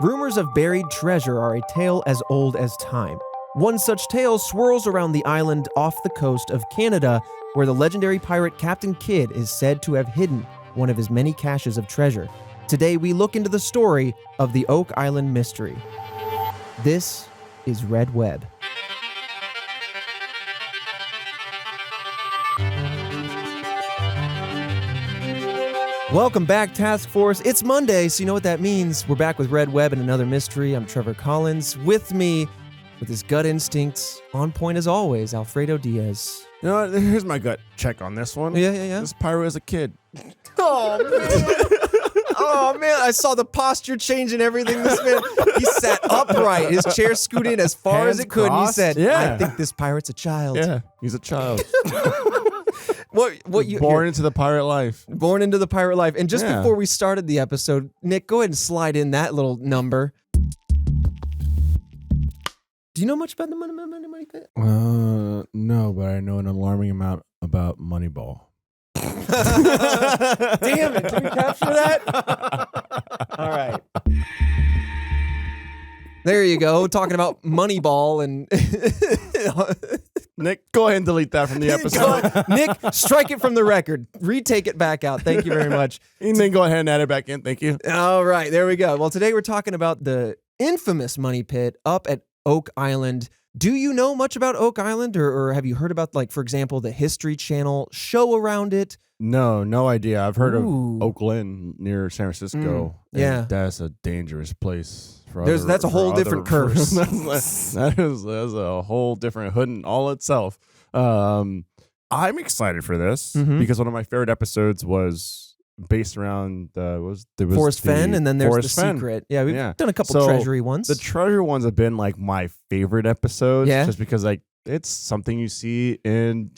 Rumors of buried treasure are a tale as old as time. One such tale swirls around the island off the coast of Canada, where the legendary pirate Captain Kidd is said to have hidden one of his many caches of treasure. Today we look into the story of the Oak Island mystery. This is Red Web. Welcome back, Task Force. It's Monday, so you know what that means. We're back with Red Web and another mystery. I'm Trevor Collins. With me, with his gut instincts, on point as always, Alfredo Diaz. You know what? Here's my gut check on this one. Yeah. This pyro is a kid. Oh, man. Oh, man. I saw the posture change and everything. This man, he sat upright. His chair scooted in as far as it could. Crossed? And he said, Yeah. I think this pirate's a child. Yeah, he's a child. What you Born into the pirate life. Born into the pirate life. And just Yeah. before we started the episode, Nick, go ahead and slide in that little number. Do you know much about the money pit? No, but I know an alarming amount about Moneyball. Damn it. Can we capture that? All right. There you go. Talking about Moneyball and... Nick, go ahead and delete that from the episode. Nick, strike it from the record. Retake it back out. Thank you very much. And then go ahead and add it back in. Thank you. All right. There we go. Well, today we're talking about the infamous money pit up at Oak Island. Do you know much about Oak Island, or have you heard about, like, for example, the History Channel show around it? No idea. I've heard Ooh. of Oakland near San Francisco. yeah. And that's a dangerous place. That's a whole different curse. That's a whole different hood in all itself. I'm excited for this because one of my favorite episodes was based around Forest Fen, and then there's Forest the Fen. secret. Yeah, we've done a couple So, treasury ones. The treasure ones have been like my favorite episodes, Yeah. just because like it's something you see in,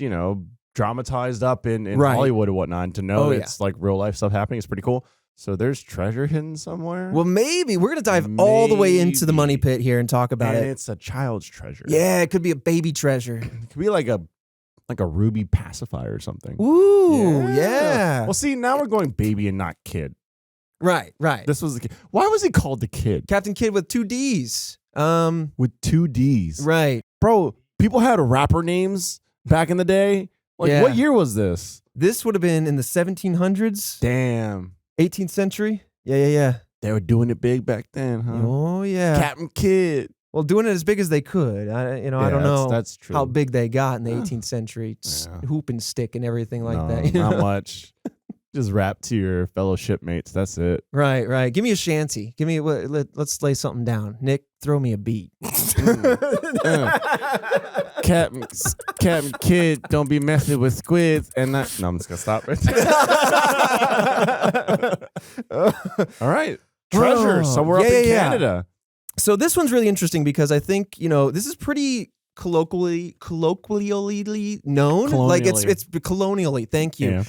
dramatized up in Right. Hollywood and whatnot. And to know Oh, it's like real life stuff happening is pretty cool. So there's treasure hidden somewhere. Well, maybe we're gonna dive all the way into the money pit here and talk about and it. it's a child's treasure. Yeah, it could be a baby treasure. It could be like a ruby pacifier or something. Ooh, yeah. Well, see, now we're going baby and not kid. Right. This was the kid. Why was he called the kid? Captain Kidd with 2 D's. With 2 D's. Right. Bro, people had rapper names back in the day. Like, Yeah. what year was this? This would have been in the 1700s, Damn. 18th century. Yeah. They were doing it big back then, huh? Oh, yeah. Captain Kidd. Well, doing it as big as they could. I don't know That's true. how big they got in the 18th century. Yeah. Hoop and stick and everything like No, that. Not much. Just rap to your fellow shipmates. That's it. Right. Give me a shanty. Let's lay something down. Nick, throw me a beat. Captain Kidd, don't be messing with squids. And that. No, I'm just gonna stop right there. All right, treasure somewhere up in Canada. So this one's really interesting because I think this is pretty colloquially known. Like it's colonially. Thank you. Yeah,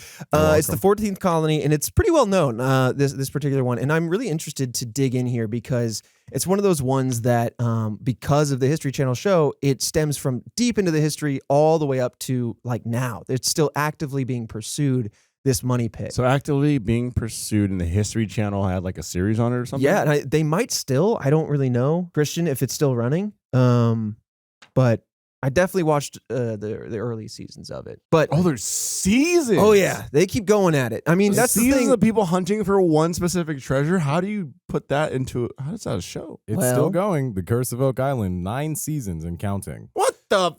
it's the 14th colony, and it's pretty well known. This particular one, and I'm really interested to dig in here because it's one of those ones that, because of the History Channel show, it stems from deep into the history all the way up to like now. It's still actively being pursued. This money pit. So actively being pursued, and the History Channel had like a series on it or something. Yeah, and they might still. I don't really know, Christian, if it's still running. But I definitely watched the early seasons of it. But there's seasons. Oh yeah, they keep going at it. I mean, that's the seasons thing. of people hunting for one specific treasure. How do you put that into? How does that show? It's still going. The Curse of Oak Island, 9 seasons and counting. What the?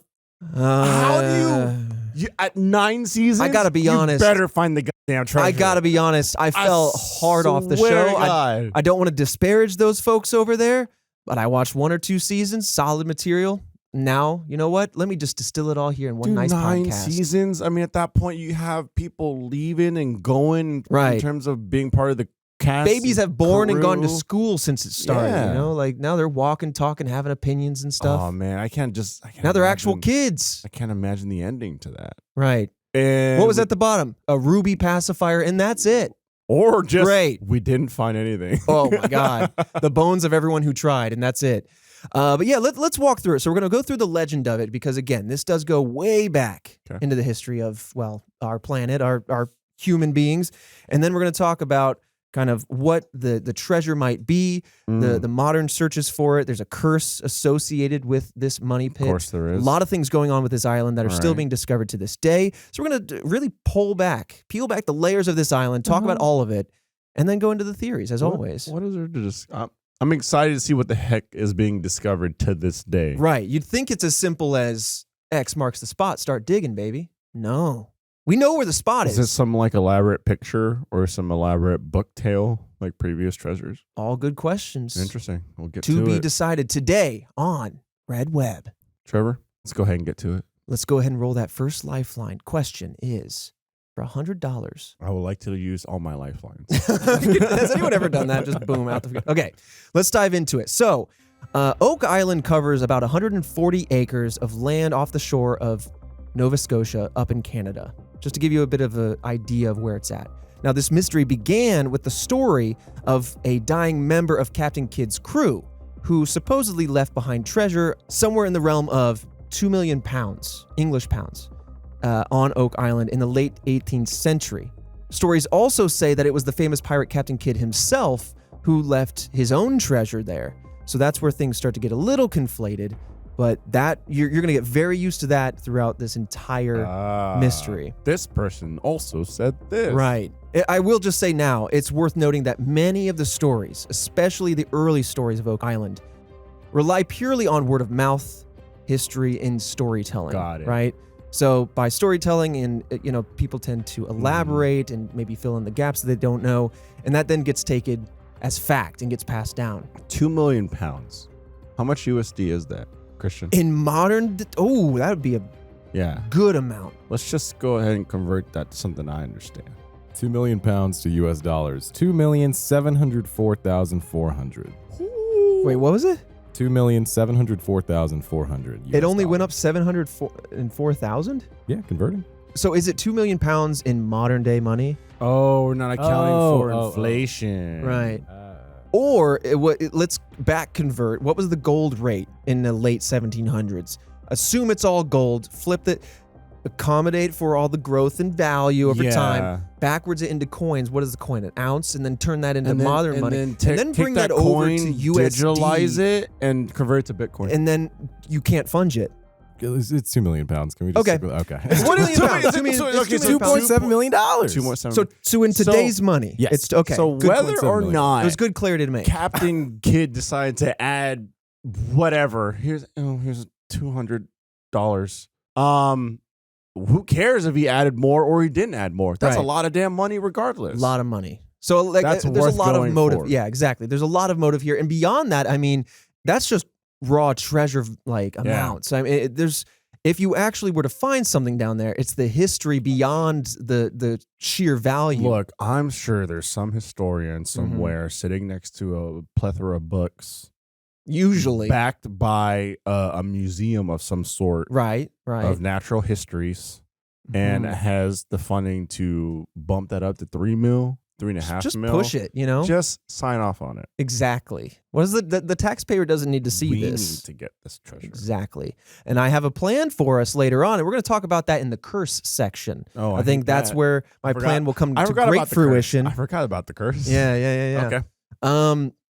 How do you at 9 seasons? I gotta be honest. You better find the goddamn treasure. I gotta be honest. I fell hard off the show. I don't want to disparage those folks over there, but I watched 1 or 2 seasons, solid material. Now, you know what? Let me just distill it all here in one nice 9 podcast. seasons. I mean, at that point, you have people leaving and going in terms of being part of the cast. Babies have born and gone to crew. school since it started. Yeah. Like now they're walking, talking, having opinions and stuff. Oh man, I can't now they're actual kids. I can't imagine the ending to that. Right. And what was at the bottom? A ruby pacifier, and that's it. Or just Great. We didn't find anything. Oh my God. The bones of everyone who tried, and that's it. But yeah, let's walk through it. So we're going to go through the legend of it because, again, this does go way back into the history of, well, our planet, our human beings. And then we're going to talk about kind of what the treasure might be, the modern searches for it. There's a curse associated with this money pit. Of course there is. A lot of things going on with this island that are still being discovered to this day. So we're going to really peel back the layers of this island, talk about all of it, and then go into the theories, as always. What is there to discuss? I'm excited to see what the heck is being discovered to this day. Right. You'd think it's as simple as X marks the spot, start digging, baby. No. We know where the spot is. Is this some like elaborate picture or some elaborate book tale like previous treasures? All good questions. Interesting. We'll get to To be it. decided today on Red Web. Trevor, let's go ahead and get to it. Let's go ahead and roll that first lifeline. Question is, for $100. I would like to use all my lifelines. Has anyone ever done that? Just boom, out the... Okay, let's dive into it. So, Oak Island covers about 140 acres of land off the shore of Nova Scotia up in Canada, just to give you a bit of an idea of where it's at. Now, this mystery began with the story of a dying member of Captain Kidd's crew, who supposedly left behind treasure somewhere in the realm of 2 million pounds, English pounds, on Oak Island in the late 18th century. Stories also say that it was the famous pirate Captain Kidd himself who left his own treasure there. So that's where things start to get a little conflated. But that you're going to get very used to that throughout this entire mystery. This person also said this. Right. I will just say now, it's worth noting that many of the stories, especially the early stories of Oak Island, rely purely on word of mouth, history, and storytelling. Got it. Right? So by storytelling, and people tend to elaborate and maybe fill in the gaps that they don't know, and that then gets taken as fact and gets passed down. 2 million pounds. How much USD is that, Christian? In modern, that would be a good amount. Let's just go ahead and convert that to something I understand. 2 million pounds to US dollars. 2,704,400. Wait, what was it? 2,704,400. It only went up 704,000? Yeah, converting. So is it 2 million pounds in modern day money? Oh, we're not accounting for oh, inflation. Right. Or let's back convert. What was the gold rate in the late 1700s? Assume it's all gold. Flip it. Accommodate for all the growth and value over time. Backwards it into coins. What is the coin? An ounce? And then turn that into modern money. And then bring that over to USD. Digitalize it and convert it to Bitcoin. And then you can't funge it. It's 2 million pounds. Can we just Okay. stick with, okay. It's 2 million pounds. $2.7 million. So in today's money, yes. it's okay. So whether or not it was good clarity to make. Captain Kidd decided to add whatever. Here's $200. Who cares if he added more or he didn't add more? That's a lot of damn money regardless. A lot of money. So there's a lot of motive. For. Yeah, exactly. There's a lot of motive here. And beyond that, I mean, that's just raw treasure amounts. I mean, if you actually were to find something down there, it's the history beyond the sheer value. Look, I'm sure there's some historian somewhere sitting next to a plethora of books. Usually backed by a museum of some sort. Right. Of natural histories. And has the funding to bump that up to 3 mil. 3.5 just mil. Push it, Just sign off on it. Exactly. What is the taxpayer doesn't need to see we this. Need to get this treasure. Exactly. And I have a plan for us later on, and we're going to talk about that in the curse section. Oh, I think that's where my plan will come to great fruition. I forgot about the curse. Yeah. Okay.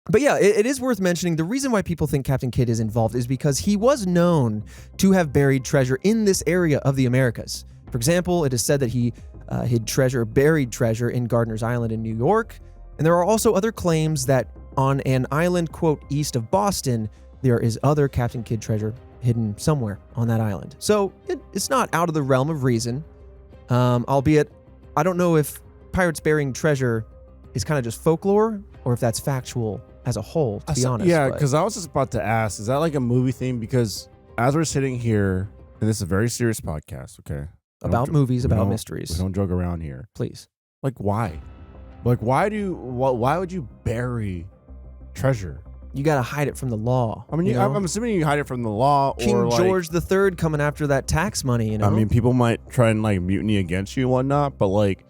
But yeah, it is worth mentioning. The reason why people think Captain Kidd is involved is because he was known to have buried treasure in this area of the Americas. For example, it is said that he buried treasure in Gardiner's Island in New York. And there are also other claims that on an island, quote, east of Boston, there is other Captain Kidd treasure hidden somewhere on that island. So it's not out of the realm of reason, albeit I don't know if pirates burying treasure is kind of just folklore or if that's factual as a whole, to be honest. Yeah, because I was just about to ask, is that like a movie theme? Because as we're sitting here, and this is a very serious podcast, okay? About movies, about mysteries. We don't joke around here. Please. Like, why? Like, why would you bury treasure? You got to hide it from the law. I mean, I'm assuming you hide it from the law. King George III coming after that tax money, I mean, people might try and like mutiny against you and whatnot, but like,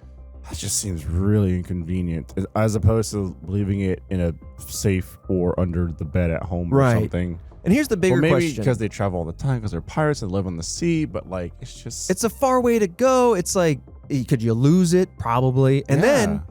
that just seems really inconvenient as opposed to leaving it in a safe or under the bed at home or something. And here's the bigger maybe question. Because they travel all the time because they're pirates and live on the sea, but like, it's a far way to go. It's like, could you lose it? Probably. And then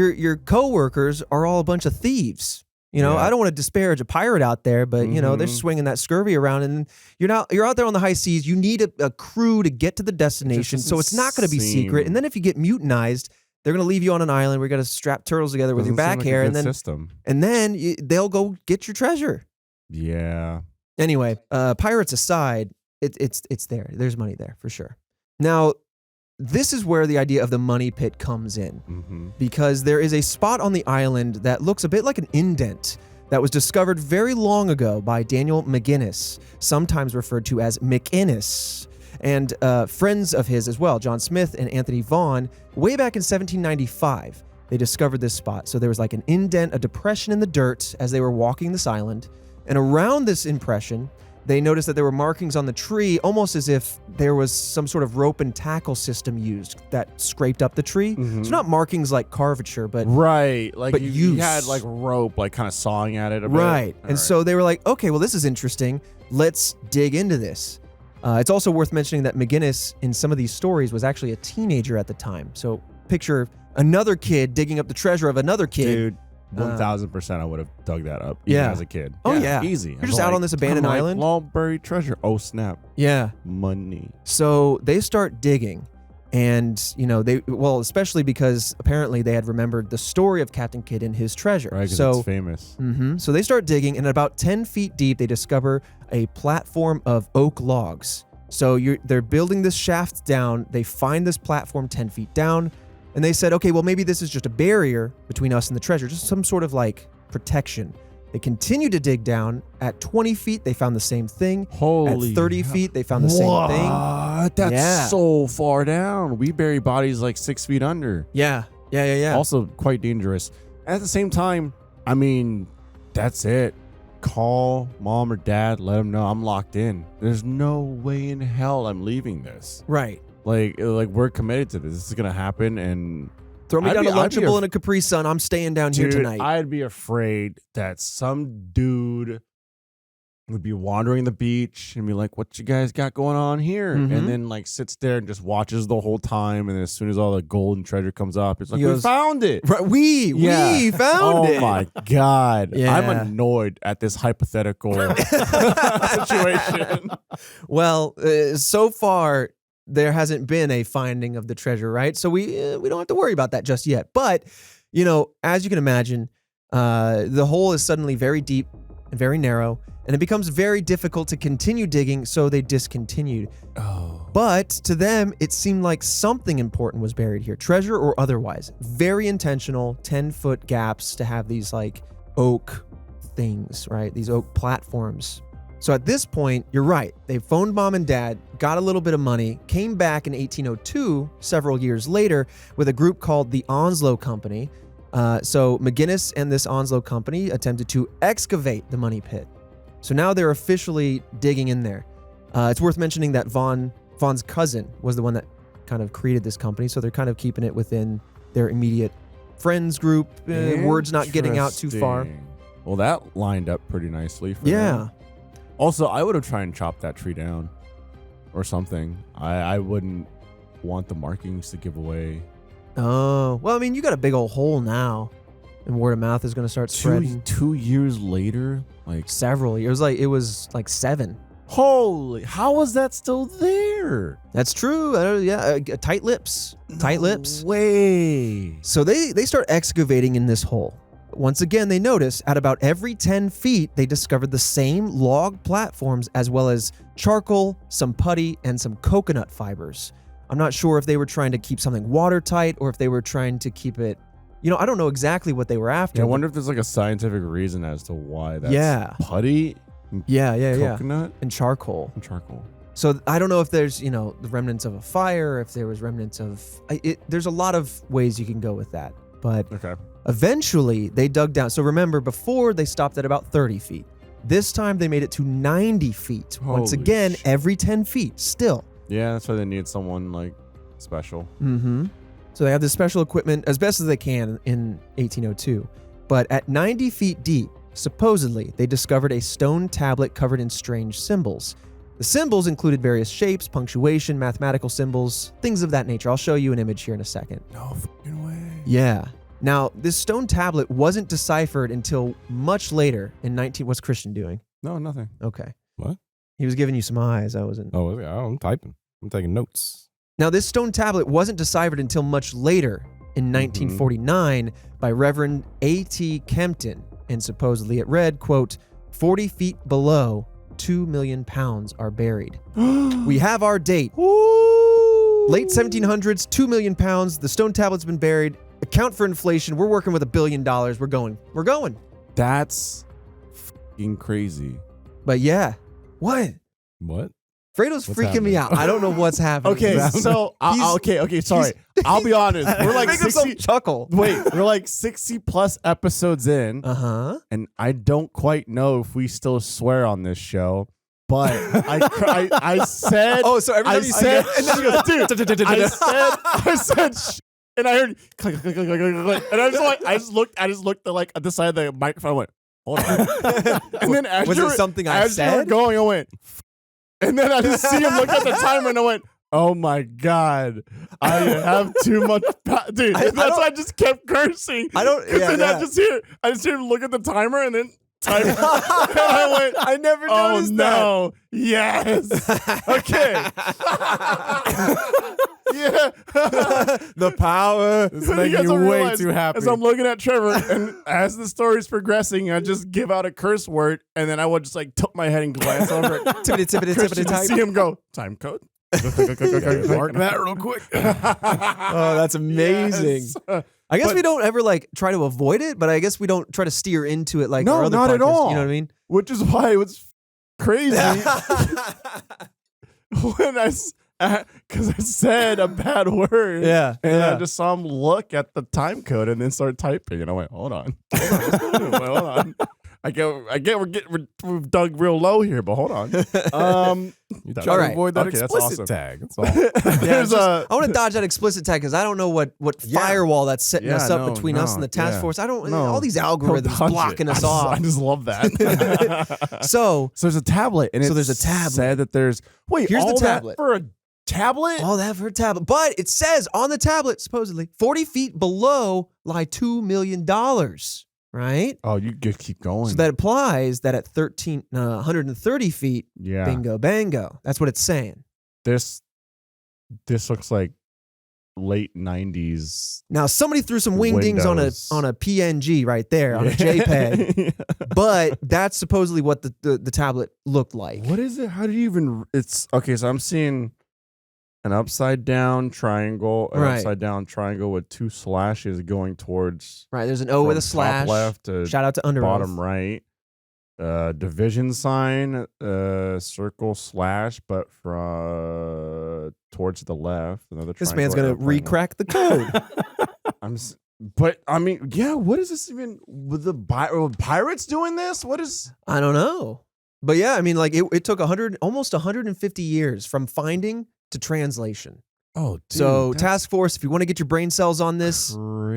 your coworkers are all a bunch of thieves. You know, Yeah. I don't want to disparage a pirate out there, but you know, they're Mhm. swinging that scurvy around, and you're out there on the high seas. You need a crew to get to the destination, so it's not going to be secret. seem- And then if you get mutinized, they're going to leave you on an island. We're going to strap turtles together with your Doesn't seem back like a hair, good and then system. they'll go get your treasure. Yeah. Anyway, pirates aside, it's there. There's money there for sure. Now, this is where the idea of the money pit comes in, Mm-hmm. because there is a spot on the island that looks a bit like an indent that was discovered very long ago by Daniel McGinnis, sometimes referred to as McInnes, and friends of his as well, John Smith and Anthony Vaughan, way back in 1795. They discovered this spot. So there was like an indent, a depression in the dirt as they were walking this island, and around this impression, they noticed that there were markings on the tree, almost as if there was some sort of rope and tackle system used that scraped up the tree. Mhm. So not markings like carvature, but Right. Like but you use. had like rope, like kind of sawing at it a bit. right. All And so they were like, okay, well, this is interesting. Let's dig into this. It's also worth mentioning that McGinnis, in some of these stories, was actually a teenager at the time. So picture another kid digging up the treasure of another kid. Dude, 1,000% I would have dug that up. Yeah. Even as a kid. Oh, yeah. Easy. You're just out on this abandoned island? Long buried treasure. Oh, snap. Yeah. Money. So they start digging, and especially because apparently they had remembered the story of Captain Kidd and his treasure. Right, because So it's famous. So they start digging, and at about 10 feet deep, they discover a platform of oak logs. So they're building this shaft down. They find this platform 10 feet down, and they said, okay, well, maybe this is just a barrier between us and the treasure, just some sort of like protection. They continue to dig down. At 20 feet, they found the same thing. Holy. At 30 feet, they found the same thing. What? That's Yeah. so far down. We bury bodies like 6 feet under. Yeah. Also quite dangerous. At the same time, I mean, that's it. Call mom or dad, let them know I'm locked in. There's no way in hell I'm leaving this. Right. Like we're committed to this. This is gonna happen, and Throw me I'd down be- a I'd be Lunchable af- and a Capri Sun. I'm staying down here dude, tonight. I'd be afraid that some dude would be wandering the beach and be like, "What you guys got going on here?" Mhm. And then like sits there and just watches the whole time. And then as soon as all the gold and treasure comes up, it's like, He "We goes, found it." Right, we found it. Oh my god! Yeah. I'm annoyed at this hypothetical situation. Well, so far there hasn't been a finding of the treasure, right? So we don't have to worry about that just yet. But as you can imagine, the hole is suddenly very deep and very narrow, and it becomes very difficult to continue digging. So they discontinued. Oh, But to them, it seemed like something important was buried here, treasure or otherwise. Very intentional, 10-foot gaps to have these like oak things, right? These oak platforms. So at this point, you're right. They phoned mom and dad, got a little bit of money, came back in 1802, several years later, with a group called the Onslow Company. So McGinnis and this Onslow Company attempted to excavate the money pit. So now they're officially digging in there. It's worth mentioning that Vaughn's cousin was the one that kind of created this company, so they're kind of keeping it within their immediate friends group. Word's not getting out too far. interesting. Well, that lined up pretty nicely for Yeah. them. Also, I would have tried and chopped that tree down or something. I wouldn't want the markings to give away. Oh, well, I mean, you got a big old hole now, and word of mouth is going to start spreading. 2 years later, like, Several years, it was like 7. holy, how is that still there? That's true. Tight lips. Tight lips. Way. So they start excavating in this hole. Once again, they notice at about every 10 feet, they discovered the same log platforms as well as charcoal, some putty, and some coconut fibers. I'm not sure if they were trying to keep something watertight or if they were trying to keep it, I don't know exactly what they were after. Yeah, I wonder if there's like a scientific reason as to why that's Yeah. putty, Yeah. coconut, And charcoal. and charcoal. So I don't know if there's, the remnants of a fire, if there was remnants of, there's a lot of ways you can go with that. But Okay. eventually they dug down. So remember, before they stopped at about 30 feet. This time they made it to 90 feet. Once Holy again, shit. every 10 feet still. Yeah, that's why they need someone like special. Mm-hmm. So they have this special equipment as best as they can in 1802. But at 90 feet deep, supposedly, they discovered a stone tablet covered in strange symbols. The symbols included various shapes, punctuation, mathematical symbols, things of that nature. I'll show you an image here in a second. No fucking way. Yeah. Now, this stone tablet wasn't deciphered until much later in What's Christian doing? No, nothing. Okay. What? He was giving you some eyes. I wasn't. Oh, I'm typing. I'm taking notes. Now, this stone tablet wasn't deciphered until much later in 1949 by Reverend A.T. Kempton, and supposedly it read, quote, 40 feet below, 2 million pounds are buried. We have our date. Late 1700s, 2 million pounds. The stone tablet's been buried. Account for inflation. We're working with $1 billion. We're going. That's fucking crazy. But yeah. What? What? Fredo's What's freaking me happening? out. I don't know what's happening. Okay, so okay, sorry. I'll be honest. We're like Make himself 60. chuckle. Wait, we're like 60 plus episodes in, and I don't quite know if we still swear on this show. But I said. Oh, so every time you said, and then he goes, dude. I said, and I heard click, click, click, click, click, click, and I just looked at the side of the microphone. I went, hold on. And then after was it something I as you were said? going, I went. And then I just see him look at the timer and I went, oh my God, I have too much dude. That's why I just kept cursing. I just hear him look at the timer and then timer. And I went, I never noticed that. Oh no. Yes. Okay. Yeah. The power. It's making you way too happy. As I'm looking at Trevor, and as the story's progressing, I just give out a curse word, and then I would just like tilt my head and glance over it. Tippity type. See him go, time code. Mark that real quick. Oh, that's amazing. Yes. I guess we don't ever like try to avoid it, but I guess we don't try to steer into it like No, our other not at podcasts, all. You know what I mean? Which is why it was crazy when because I said a bad word. Yeah. And I just saw him look at the time code and then start typing. And I went, hold on. Hold on. I get we've dug real low here, but hold on. You try to avoid that explicit tag. That's all. I want to dodge that explicit tag because I don't know what firewall that's setting us up between us and the task force. I don't all these algorithms blocking us off. I just love that. So there's a tablet, and there's a tablet. Said that there's here's the tablet for a tablet. All that for a tablet, but it says on the tablet supposedly 40 feet below lie $2 million. Right? Oh, you keep going. So that implies that at 130 feet, bingo, bango. That's what it's saying. This looks like late 90s. Now, somebody threw some wingdings on a PNG right there, on a JPEG. But that's supposedly what the tablet looked like. What is it? How do you even... It's... Okay, so I'm seeing an upside down triangle, upside down triangle with two slashes going towards... Right, there's an O with a slash. Top left to shout out to Under bottom right. Division sign, circle slash, but from towards the left. Another this man's going to re-crack the code. But I mean, yeah, what is this even? With the pirates doing this? What is... I don't know. But yeah, I mean, like it took almost 150 years from finding to translation. Oh, dude, so task force, if you want to get your brain cells on this,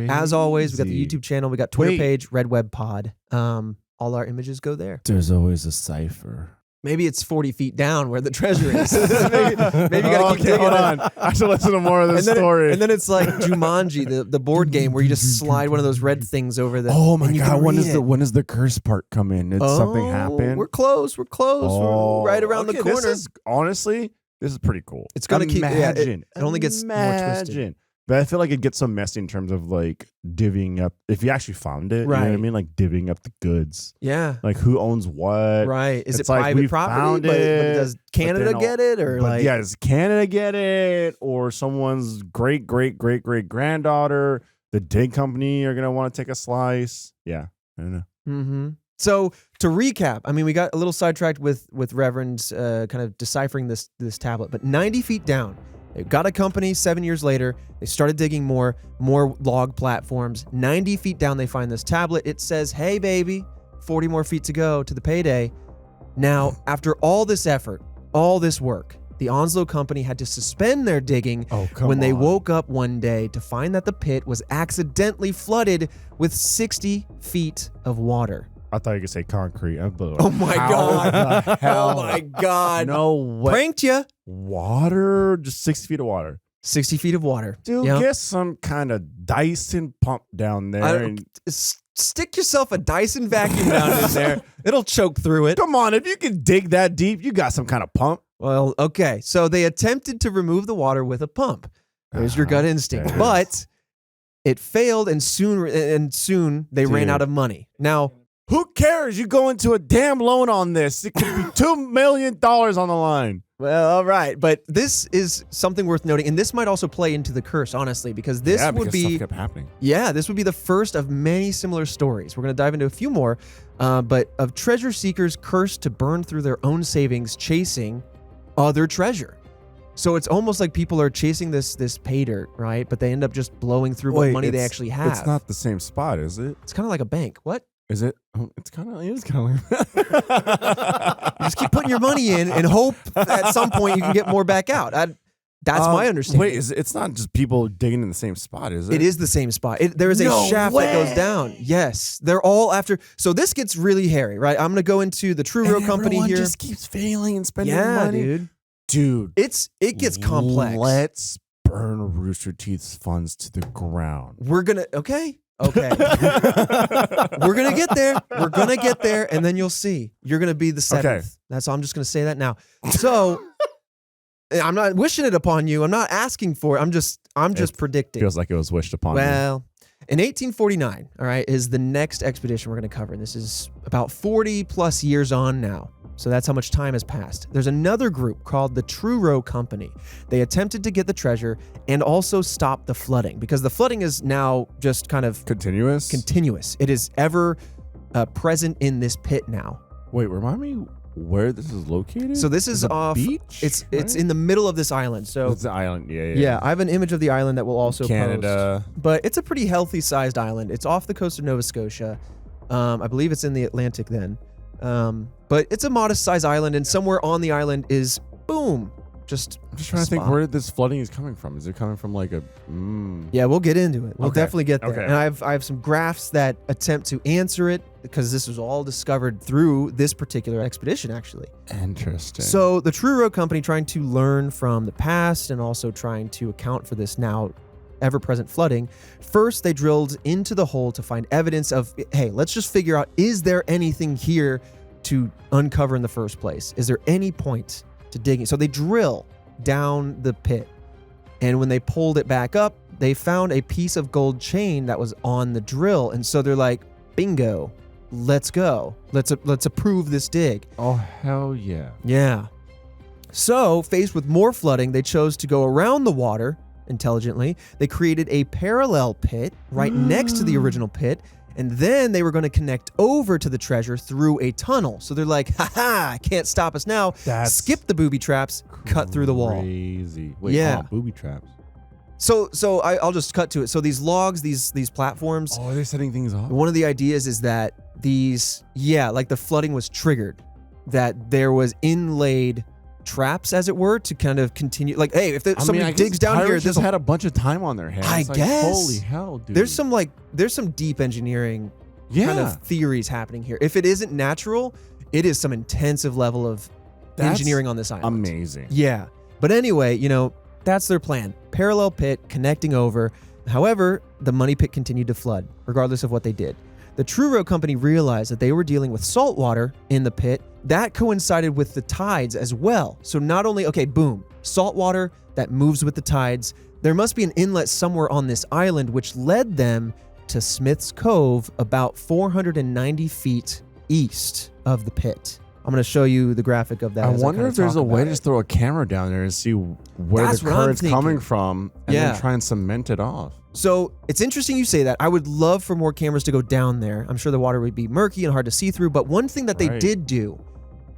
as always, we got the YouTube channel, we got Twitter page, Red Web Pod. All our images go there. There's always a cipher. Maybe it's 40 feet down where the treasure is. maybe you got to keep digging on. I should listen to more of this story. And then it's like Jumanji, the board game where you just slide one of those red things over the... Oh my God, when does the curse part come in? Did something happen? We're close. We're right around the corner. Honestly, this is pretty cool. It's going to keep... it only gets more twisted. But I feel like it gets so messy in terms of like divvying up. If you actually found it, right. You know what I mean? Like divvying up the goods. Yeah. Like who owns what? Right. Is it's it like private property? But does Canada get it? Or like... Yeah, does Canada get it? Or someone's great granddaughter, the dig company are going to want to take a slice. Yeah. I don't know. Mm-hmm. So to recap, I mean, we got a little sidetracked with Reverend's kind of deciphering this tablet, but 90 feet down, they got a company 7 years later. They started digging more log platforms. 90 feet down, they find this tablet. It says, hey, baby, 40 more feet to go to the payday. Now, after all this effort, all this work, the Onslow company had to suspend their digging when they woke up one day to find that the pit was accidentally flooded with 60 feet of water. I thought you could say concrete. Oh my God. Oh my God. No way. Pranked you. Water? Just 60 feet of water. 60 feet of water. Dude, Yep. get some kind of Dyson pump down there. And Stick yourself a Dyson vacuum down in there. It'll choke through it. come on, if you can dig that deep, you got some kind of pump. Well, okay. So they attempted to remove the water with a pump. There's your gut instinct. there it But it failed, and soon they ran Dude. out of money. Now, Who cares? You go into a damn loan on this. It could be $2 million on the line. well, all right. But this is something worth noting, and this might also play into the curse, honestly, because this yeah, would because be stuff kept happening. Yeah, this would be the first of many similar stories. We're going to dive into a few more, but of treasure seekers cursed to burn through their own savings chasing other treasure. So it's almost like people are chasing this pay dirt, right? But they end up just blowing through what money they actually have. It's not the same spot, is it? It's kind of like a bank. What? Is it? It is kind of like You just keep putting your money in and hope at some point you can get more back out. That's my understanding. Wait, it's not just people digging in the same spot, is it? It is the same spot. There is a No shaft that goes way. down. Yes, they're all after. So this gets really hairy, right? I'm going to go into the True Row company everyone here. just keeps failing and spending Yeah, money. dude. It gets complex. Let's burn Rooster Teeth's funds to the ground. We're going to, okay. We're going to get there. We're going to get there, and then you'll see. You're going to be the seventh. Okay. That's all. I'm just going to say that now. So I'm not wishing it upon you. I'm not asking for it. I'm just predicting. Feels like it was wished upon me. Well, in 1849, all right, is the next expedition we're going to cover. And this is about 40 plus years on now. So that's how much time has passed. There's another group called the True Row Company. They attempted to get the treasure and also stop the flooding, because the flooding is now just kind of Continuous? continuous. It is ever present in this pit now. Wait, remind me where this is located? So this is a off. beach? It's right? in the middle of this island. So It's the island. Yeah. yeah, I have an image of the island that will also Canada. post. But it's a pretty healthy sized island. It's off the coast of Nova Scotia. I believe it's in the Atlantic then. But it's a modest sized island, and somewhere on the island is boom. Just I'm just trying to think where this flooding is coming from. Is it coming from like a? Yeah, we'll get into it. We'll Okay. definitely get there. Okay. And I have some graphs that attempt to answer it, because this was all discovered through this particular expedition, actually. Interesting. So the True Row Company, trying to learn from the past and also trying to account for this now ever-present flooding, first they drilled into the hole to find evidence of, hey, let's just figure out, is there anything here to uncover in the first place? Is there any point to digging? So they drill down the pit, and when they pulled it back up, they found a piece of gold chain that was on the drill, and so they're like, bingo, let's go. Let's approve this dig. oh hell yeah! Yeah. So, faced with more flooding, they chose to go around the water intelligently. They created a parallel pit right next to the original pit, and then they were going to connect over to the treasure through a tunnel. So they're like, ha, can't stop us now. That's Skip the booby traps, cut through the wall. Crazy. Wait, Yeah. hold on, booby traps. So I'll just cut to it. So these logs, these platforms, Oh, are they setting things off? one of the ideas is that like the flooding was triggered, that there was inlaid traps, as it were, to kind of continue. Like, hey, if somebody digs down here, Pirates this just had a bunch of time on their hands. I Like, guess. Holy hell, dude. there's some deep engineering kind of theories happening here. If it isn't natural, it is some intensive level of That's engineering on this island. amazing. Yeah. But anyway, that's their plan. Parallel pit connecting over. However, the money pit continued to flood, regardless of what they did. The True Row Company realized that they were dealing with salt water in the pit. That coincided with the tides as well. So not only, boom, salt water that moves with the tides. There must be an inlet somewhere on this island, which led them to Smith's Cove, about 490 feet east of the pit. I'm going to show you the graphic of that. I as wonder kinda if there's talk a way about to it. just throw a camera down there and see where That's the what I'm current's coming thinking. from, and Yeah. then try and cement it off. So it's interesting you say that. I would love for more cameras to go down there. I'm sure the water would be murky and hard to see through. But one thing that they Right. did do,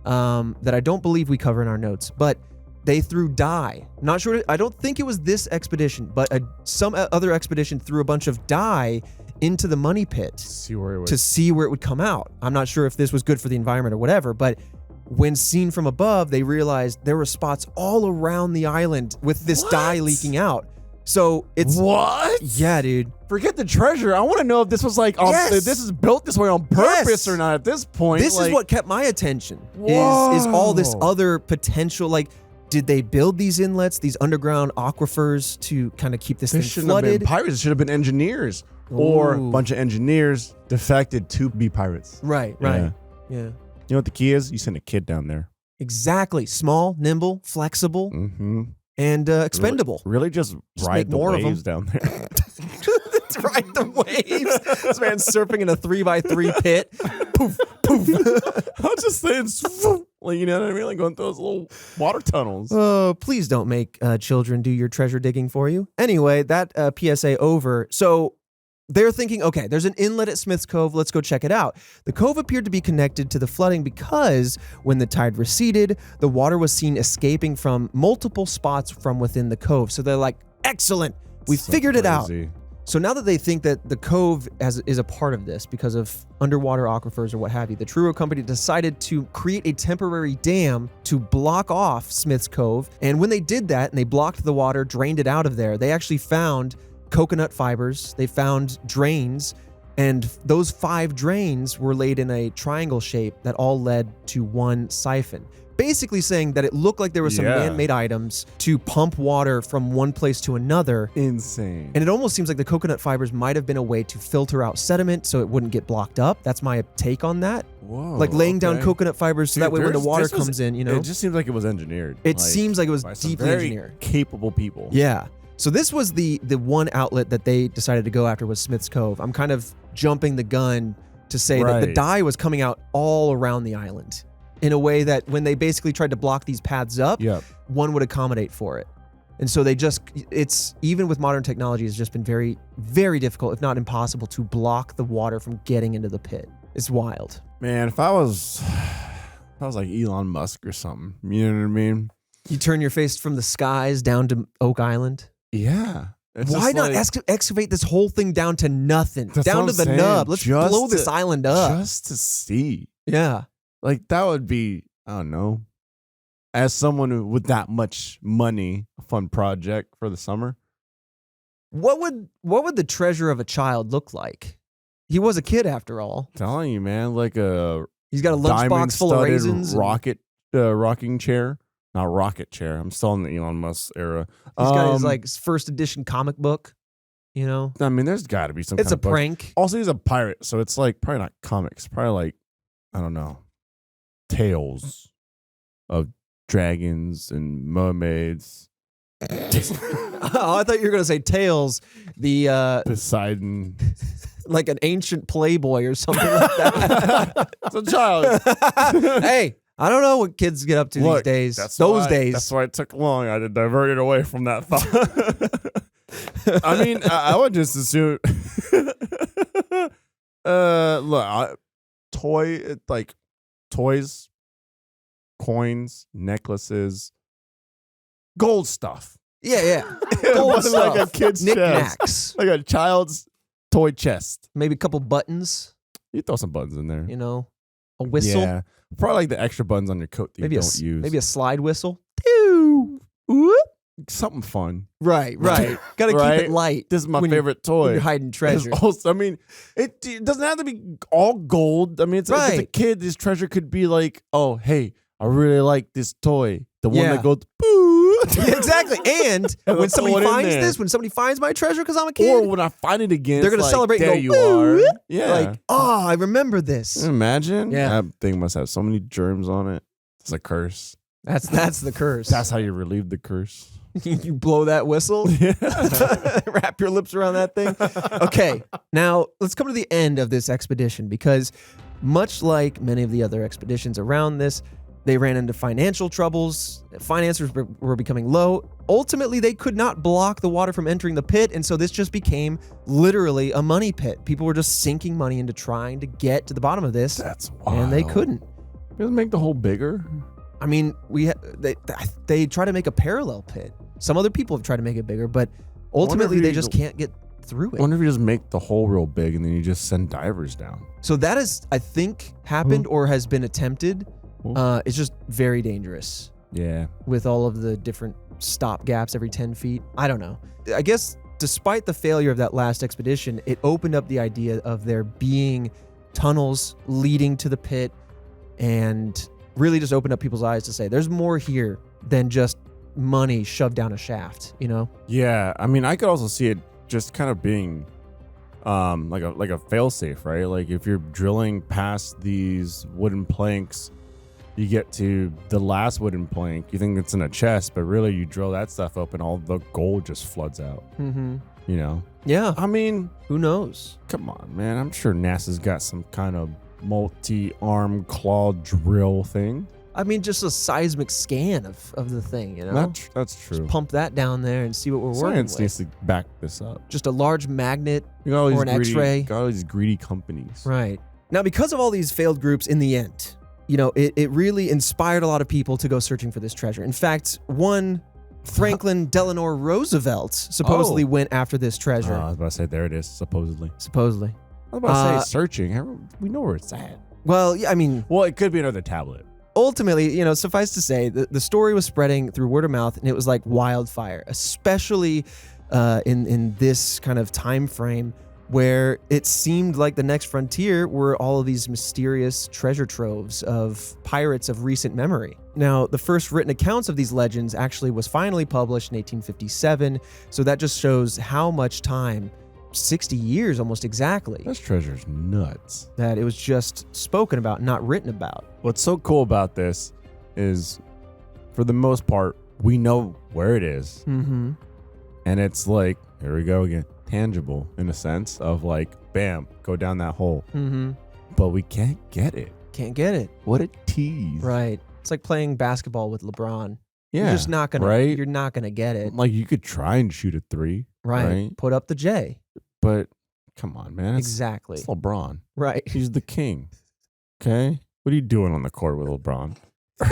that I don't believe we cover in our notes, but they threw dye. Not sure. I don't think it was this expedition, but some other expedition threw a bunch of dye into the money pit See where it was. to see where it would come out. I'm not sure if this was good for the environment or whatever, but when seen from above, they realized there were spots all around the island with this dye leaking out. So it's what? yeah, dude. Forget the treasure. I want to know if this was like Yes. this is built this way on purpose Yes. or not. At this point, This is like, what kept my attention. Is all this Whoa. other potential, like Did they build these inlets, these underground aquifers to kind of keep this They thing shouldn't have flooded? been pirates. It should have been engineers. Or a Ooh. bunch of engineers defected to be pirates. Right. Yeah. Yeah. You know what the key is? You send a kid down there. Exactly. Small, nimble, flexible, Mm-hmm. and expendable. Really just Just ride make the more of waves down there. Ride the waves. This man's surfing in a 3x3 pit. Poof, poof. I was just saying, like, you know what I mean? Like going through those little water tunnels. Oh, please don't make children do your treasure digging for you. Anyway, that PSA over. So they're thinking, okay, there's an inlet at Smith's Cove. Let's go check it out. The cove appeared to be connected to the flooding because when the tide receded, the water was seen escaping from multiple spots from within the cove. So they're like, excellent. We So figured it out. crazy. So now that they think that the cove is a part of this because of underwater aquifers or what have you, the Truro company decided to create a temporary dam to block off Smith's Cove. And when they did that and they blocked the water, drained it out of there, they actually found coconut fibers, they found drains, and those 5 drains were laid in a triangle shape that all led to one siphon. Basically saying that it looked like there were some Yeah. man-made items to pump water from one place to another. Insane. And it almost seems like the coconut fibers might have been a way to filter out sediment so it wouldn't get blocked up. That's my take on that. Whoa. Like laying down okay. coconut fibers so Dude, that way when the there's- water this was- comes in, you know? It just seems like it was engineered. It seems like it was by some deeply very engineered. capable people. Yeah. So this was the one outlet that they decided to go after was Smith's Cove. I'm kind of jumping the gun to say that the Right. dye was coming out all around the island in a way that when they basically tried to block these paths up, Yep. one would accommodate for it. And so it's even with modern technology, it's just been very, very difficult, if not impossible, to block the water from getting into the pit. It's wild. Man, if I was like Elon Musk or something, you know what I mean? You turn your face from the skies down to Oak Island. Yeah. It's Why just not like- excavate this whole thing down to nothing? That's Down what to I'm the saying. nub. Let's Just blow this to- island up. just to see? Yeah. Like that would be, I don't know, as someone with that much money, a fun project for the summer. What would the treasure of a child look like? He was a kid after all. Telling you, man, like a He's got a lunchbox full of diamond-studded raisins. and rocking chair. Not rocket chair. I'm still in the Elon Musk era. He's got his like first edition comic book. You know, I mean, there's got to be some. it's kind a of book. prank. Also, he's a pirate, so it's like probably not comics. Probably like, I don't know, tales of dragons and mermaids. Oh, I thought you were gonna say Tails, the Poseidon. like an ancient playboy or something like that. It's a child. Hey, I don't know what kids get up to Look, these days. That's Those why, days. That's why it took long. I had to divert it away from that thought. I mean, I would just assume. Look, toys, coins, necklaces, gold stuff. Yeah. It Gold wasn't like a stuff. kid's chest, Knickknacks. like a child's toy chest. Maybe a couple buttons, You throw some buttons in there. you know, a whistle. Yeah, probably like the extra buttons on your coat that Maybe you a don't use. maybe a slide whistle. Pew. Whoop. something fun. Right. Got to keep Right? it light. This is my when you- favorite When toy. you're hiding treasure. It's also, I mean, it doesn't have to be all gold. I mean, if it's a Right. kid, this treasure could be like, oh, hey, I really like this toy. The one Yeah. that goes, boo. Exactly. And when let's somebody throw it in finds there. this, when somebody finds my treasure because I'm a kid, Or when I find it again, they're going gonna to celebrate and There go, you "Woo!" are. Yeah. like, oh, I remember this. Imagine. Yeah. That thing must have so many germs on it. It's a curse. That's the curse. That's how you relieve the curse. You blow that whistle, wrap your lips around that thing. Okay, now let's come to the end of this expedition because much like many of the other expeditions around this, they ran into financial troubles. Financiers were becoming low. Ultimately, they could not block the water from entering the pit, and so this just became literally a money pit. People were just sinking money into trying to get to the bottom of this, That's wild. and they couldn't. Doesn't make the hole bigger. I mean, they try to make a parallel pit. Some other people have tried to make it bigger, but ultimately if they you- just can't get through I it. wonder if you just make the hole real big and then you just send divers down. So that is, I think, happened or has been attempted. It's just very dangerous Yeah. with all of the different stop gaps every 10 feet. I don't know. I guess despite the failure of that last expedition, it opened up the idea of there being tunnels leading to the pit and really just opened up people's eyes to say there's more here than just money shoved down a shaft, you know? Yeah, I mean, I could also see it just kind of being like a failsafe, right? Like if you're drilling past these wooden planks, you get to the last wooden plank, you think it's in a chest, but really you drill that stuff open, all the gold just floods out. Mm-hmm. You know? Yeah. I mean, who knows? Come on, man. I'm sure NASA's got some kind of multi-arm claw drill thing. I mean, just a seismic scan of the thing, you know? That's true. Just pump that down there and see what we're working with. Science needs to back this up. Just a large magnet You got all or these an greedy, X-ray. got all these greedy companies. Right. Now, because of all these failed groups in the end, you know, it really inspired a lot of people to go searching for this treasure. In fact, one Franklin Delano Roosevelt supposedly went after this treasure. I was about to say, there it is, supposedly. Supposedly. I was about to say, searching. We know where it's at. Well, yeah, I mean... Well, it could be another tablet. Ultimately, you know, suffice to say, the story was spreading through word of mouth, and it was like wildfire, especially in this kind of time frame where it seemed like the next frontier were all of these mysterious treasure troves of pirates of recent memory. Now, the first written accounts of these legends actually was finally published in 1857, so that just shows how much time, 60 years almost exactly, This treasure's nuts. that it was just spoken about, not written about. What's so cool about this is, for the most part, we know where it is. Mm-hmm. And it's like, here we go again, tangible in a sense of like, bam, go down that hole. Mm-hmm. But we can't get it. Can't get it. What a tease. Right. It's like playing basketball with LeBron. Yeah. You're just not gonna. right? You're not gonna get it. Like you could try and shoot a three. Right. Put up the J. But come on, man. Exactly. It's LeBron. Right. He's the king. Okay? What are you doing on the court with LeBron?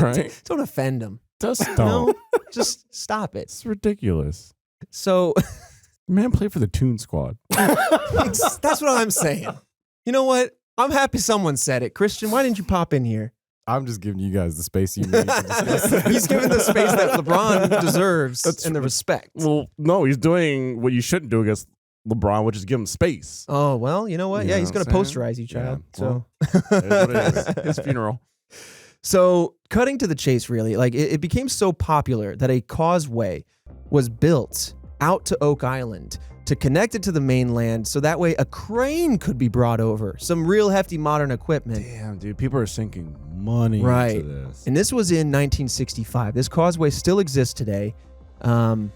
Right? Don't offend him. Just don't. No. Just stop it. It's ridiculous. So Man, play for the Toon Squad. that's what I'm saying. You know what? I'm happy someone said it. Christian, why didn't you pop in here? I'm just giving you guys the space you need to discuss. He's given the space that LeBron deserves and the respect. Well, no, he's doing what you shouldn't do against LeBron, which is give him space. Oh, well, you know what? You Yeah, know he's going what to I'm posterize you, child. Yeah, well, It is what it is. His funeral. So, cutting to the chase, really, like it became so popular that a causeway was built out to Oak Island to connect it to the mainland, so that way a crane could be brought over. Some real hefty modern equipment. Damn, dude, people are sinking money Right. into this. And this was in 1965. This causeway still exists today. And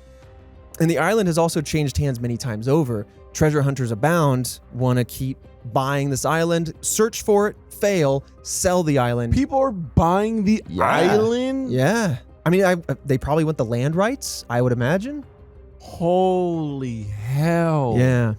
the island has also changed hands many times over. Treasure hunters abound, want to keep buying this island, search for it, fail, sell the island. People are buying the island? Yeah. I mean, they probably want the land rights, I would imagine. Holy hell. Yeah.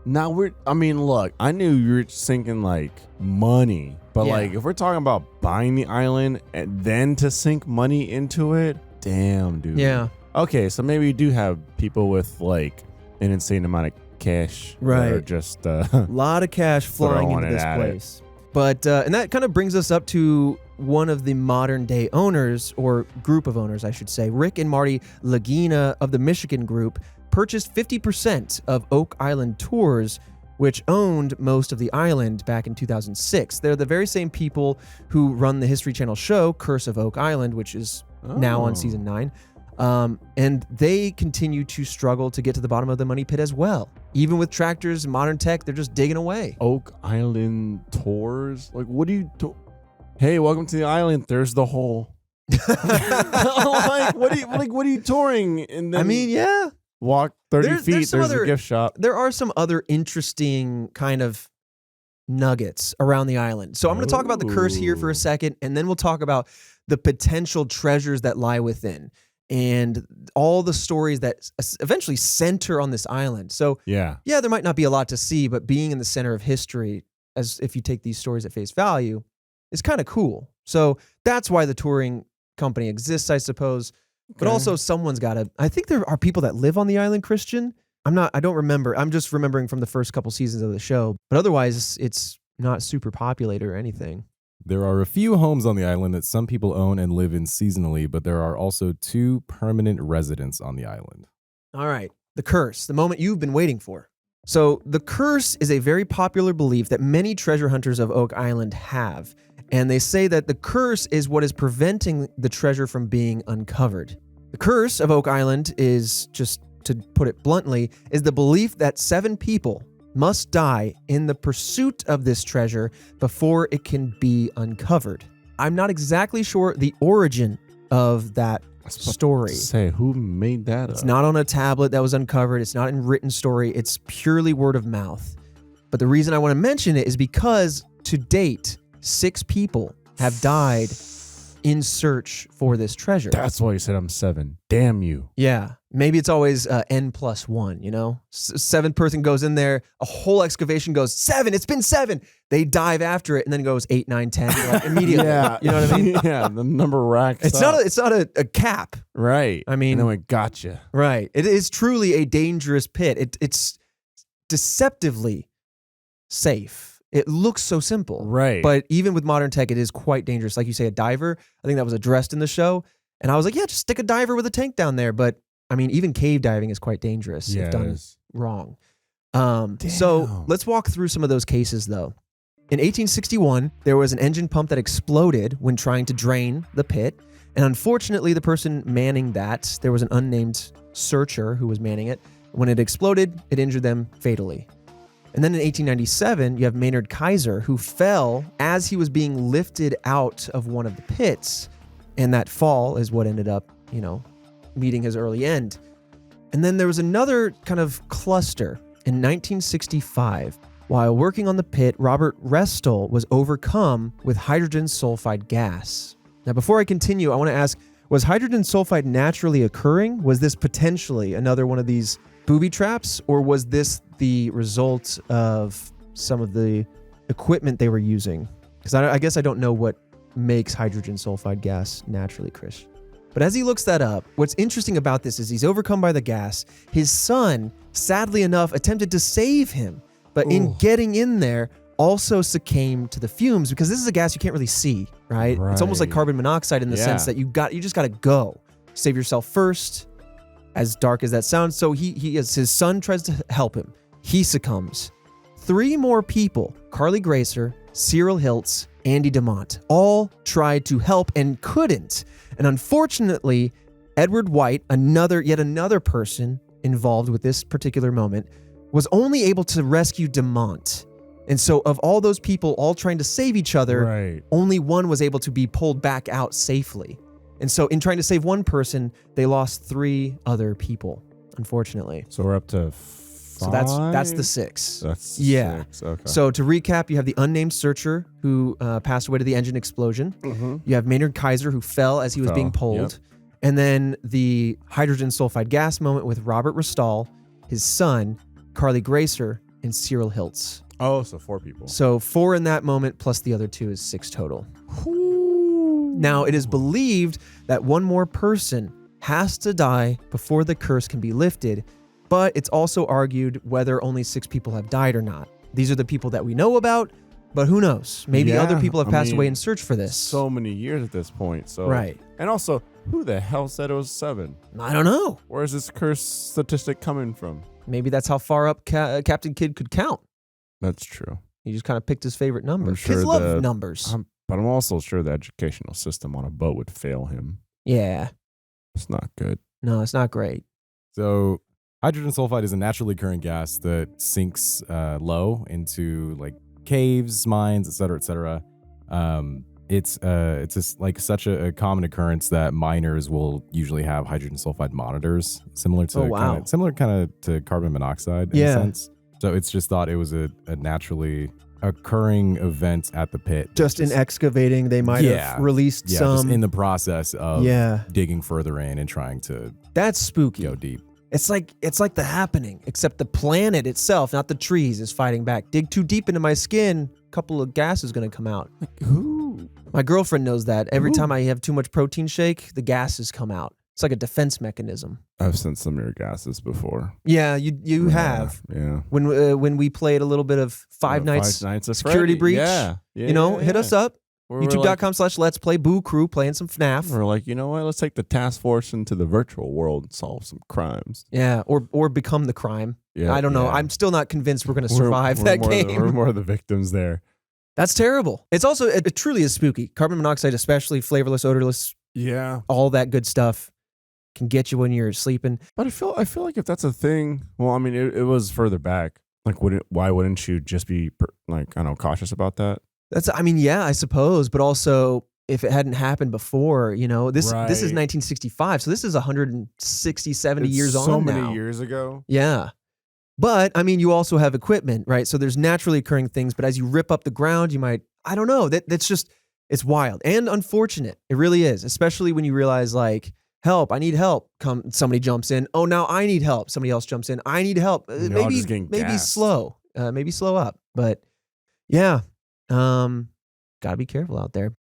Now look, I knew you were sinking like money, but Yeah. like if we're talking about buying the island and then to sink money into it, damn, dude. Yeah. Okay, so maybe you do have people with like an insane amount of cash. Right. That are just A lot of cash flying Throwing into it this at it. place. But, and that kind of brings us up to one of the modern day owners, or group of owners, I should say. Rick and Marty Lagina of the Michigan Group purchased 50% of Oak Island Tours, which owned most of the island back in 2006. They're the very same people who run the History Channel show, Curse of Oak Island, which is now on season 9. And they continue to struggle to get to the bottom of the money pit as well. Even with tractors and modern tech, they're just digging away. Oak Island tours. Like, what do you do? Hey, welcome to the island. There's the hole. Like, what are you touring? And then I mean, yeah. walk 30 There's feet. some There's other- a gift shop. There are some other interesting kind of nuggets around the island. So I'm going to talk about the curse here for a Ooh. second, and then we'll talk about the potential treasures that lie within and all the stories that eventually center on this island. So Yeah. yeah, there might not be a lot to see, but being in the center of history, as if you take these stories at face value, is kind of cool. So that's why the touring company exists, I suppose. But Okay. also someone's got to, I think there are people that live on the island, Christian. I don't remember. I'm just remembering from the first couple seasons of the show. But otherwise, it's not super populated or anything. There are a few homes on the island that some people own and live in seasonally, but there are also 2 permanent residents on the island. All right. The curse, the moment you've been waiting for. So the curse is a very popular belief that many treasure hunters of Oak Island have. And they say that the curse is what is preventing the treasure from being uncovered. The curse of Oak Island is, just to put it bluntly, is the belief that 7 people must die in the pursuit of this treasure before it can be uncovered. I'm not exactly sure the origin of that story. Say, who made that It's up? not on a tablet that was uncovered. It's not in written story. It's purely word of mouth. But the reason I want to mention it is because to date, 6 people have died in search for this treasure. That's why you said I'm 7. Damn you. Yeah. Maybe it's always N+1, you know? 7th person goes in there, a whole excavation goes, 7, it's been 7. They dive after it, and then it goes 8, 9, 10, like immediately. Yeah. You know what I mean? Yeah, the number racks It's up. not a cap. Right. I mean- and then we gotcha. Right. It is truly a dangerous pit. It's deceptively safe. It looks so simple. Right. But even with modern tech, it is quite dangerous. Like you say, a diver, I think that was addressed in the show. And I was like, yeah, just stick a diver with a tank down there. But I mean, even cave diving is quite dangerous if done wrong. So let's walk through some of those cases, though. In 1861, there was an engine pump that exploded when trying to drain the pit. And unfortunately, the person manning that, there was an unnamed searcher who was manning it. When it exploded, it injured them fatally. And then in 1897, you have Maynard Kaiser, who fell as he was being lifted out of one of the pits. And that fall is what ended up, meeting his early end. And then there was another kind of cluster in 1965. While working on the pit, Robert Restall was overcome with hydrogen sulfide gas. Now, before I continue, I want to ask, was hydrogen sulfide naturally occurring? Was this potentially another one of these booby traps, or was this the result of some of the equipment they were using? Because I guess I don't know what makes hydrogen sulfide gas naturally, Chris. But as he looks that up, what's interesting about this is he's overcome by the gas. His son, sadly enough, attempted to save him, but in getting in there, also succumbed to the fumes, because this is a gas you can't really see, right? It's almost like carbon monoxide in the sense that you just got to go. Save yourself first, as dark as that sounds. So his son tries to help him. He succumbs. 3 more people, Carly Gracer, Cyril Hiltz, Andy DeMont, all tried to help and couldn't. And unfortunately, Edward White, yet another person involved with this particular moment, was only able to rescue DeMont. And so of all those people all trying to save each other, only one was able to be pulled back out safely. And so in trying to save one person, they lost 3 other people, unfortunately. So we're up to 5? So that's the 6. That's 6. Okay. So to recap, you have the unnamed searcher who passed away to the engine explosion. Mm-hmm. You have Maynard Kaiser who fell as he was being pulled. Yep. And then the hydrogen sulfide gas moment with Robert Restall, his son, Carly Gracer, and Cyril Hiltz. Oh, so 4 people. So 4 in that moment, plus the other 2 is 6 total. Now, it is believed that one more person has to die before the curse can be lifted, but it's also argued whether only 6 people have died or not. These are the people that we know about, but who knows? Maybe other people have passed away in search for this. So many years at this point. So Right. And also, who the hell said it was 7? I don't know. Where is this curse statistic coming from? Maybe that's how far up Captain Kidd could count. That's true. He just kind of picked his favorite number. I'm sure Kids love numbers. But I'm also sure the educational system on a boat would fail him. Yeah. It's not good. No, it's not great. So hydrogen sulfide is a naturally occurring gas that sinks low into like caves, mines, et cetera, et cetera. It's just like such a common occurrence that miners will usually have hydrogen sulfide monitors, similar to to carbon monoxide in a sense. So it's just thought it was a naturally occurring event at the pit. Just in excavating, they might have released some. Just in the process of digging further in and trying to That's spooky. go deep. It's like The Happening, except the planet itself, not the trees, is fighting back. Dig too deep into my skin, a couple of gas is going to come out. Who? My girlfriend knows that. Every time I have too much protein shake, the gases come out. It's like a defense mechanism. I've sent some of your gases before. Yeah, you have. Yeah. When we played a little bit of Five Nights of Security Freddy. Breach, Yeah. hit us up. We're YouTube.com/Let's Play Boo Crew playing some FNAF. We're like, you know what? Let's take the task force into the virtual world and solve some crimes. Yeah, or become the crime. Yeah, I don't know. yeah. I'm still not convinced we're going to survive that game. We're more of the victims there. That's terrible. It's also, it truly is spooky. Carbon monoxide, especially flavorless, odorless, Yeah. all that good stuff. can get you when you're sleeping. But I feel like if that's a thing, well, I mean, it was further back. Like, why wouldn't you just be like, I don't know, cautious about that? Yeah, I suppose. But also, if it hadn't happened before, this is 1965. So this is 160, 70 years on now. So many years ago. Yeah. But you also have equipment, right? So there's naturally occurring things, but as you rip up the ground, you might, I don't know, that's just, it's wild and unfortunate. It really is, especially when you realize like, help, I need help. Somebody jumps in. Oh, now I need help. Somebody else jumps in. I need help. Maybe slow, maybe slow up. But yeah, gotta be careful out there.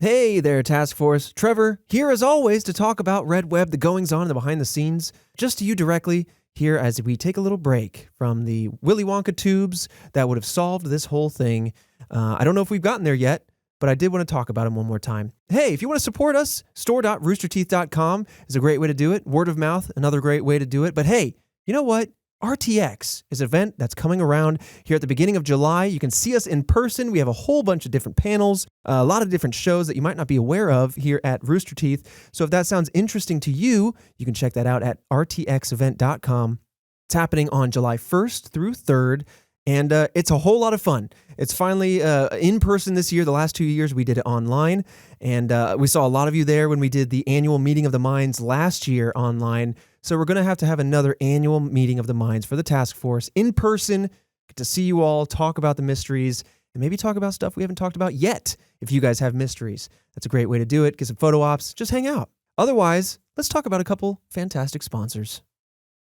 Hey there, Task Force. Trevor here as always to talk about Red Web, the goings on and the behind the scenes, just to you directly here as we take a little break from the Willy Wonka tubes that would have solved this whole thing. I don't know if we've gotten there yet, but I did want to talk about them one more time. Hey, if you want to support us, store.roosterteeth.com is a great way to do it. Word of mouth, another great way to do it. But hey, you know what? RTX is an event that's coming around here at the beginning of July. You can see us in person. We have a whole bunch of different panels, a lot of different shows that you might not be aware of here at Rooster Teeth. So if that sounds interesting to you, you can check that out at rtxevent.com. It's happening on July 1st through 3rd. And it's a whole lot of fun. It's finally in person this year. The last 2 years, we did it online. And we saw a lot of you there when we did the annual Meeting of the Minds last year online. So we're going to have another annual Meeting of the Minds for the task force in person. Get to see you all, talk about the mysteries, and maybe talk about stuff we haven't talked about yet. If you guys have mysteries, that's a great way to do it. Get some photo ops, just hang out. Otherwise, let's talk about a couple fantastic sponsors.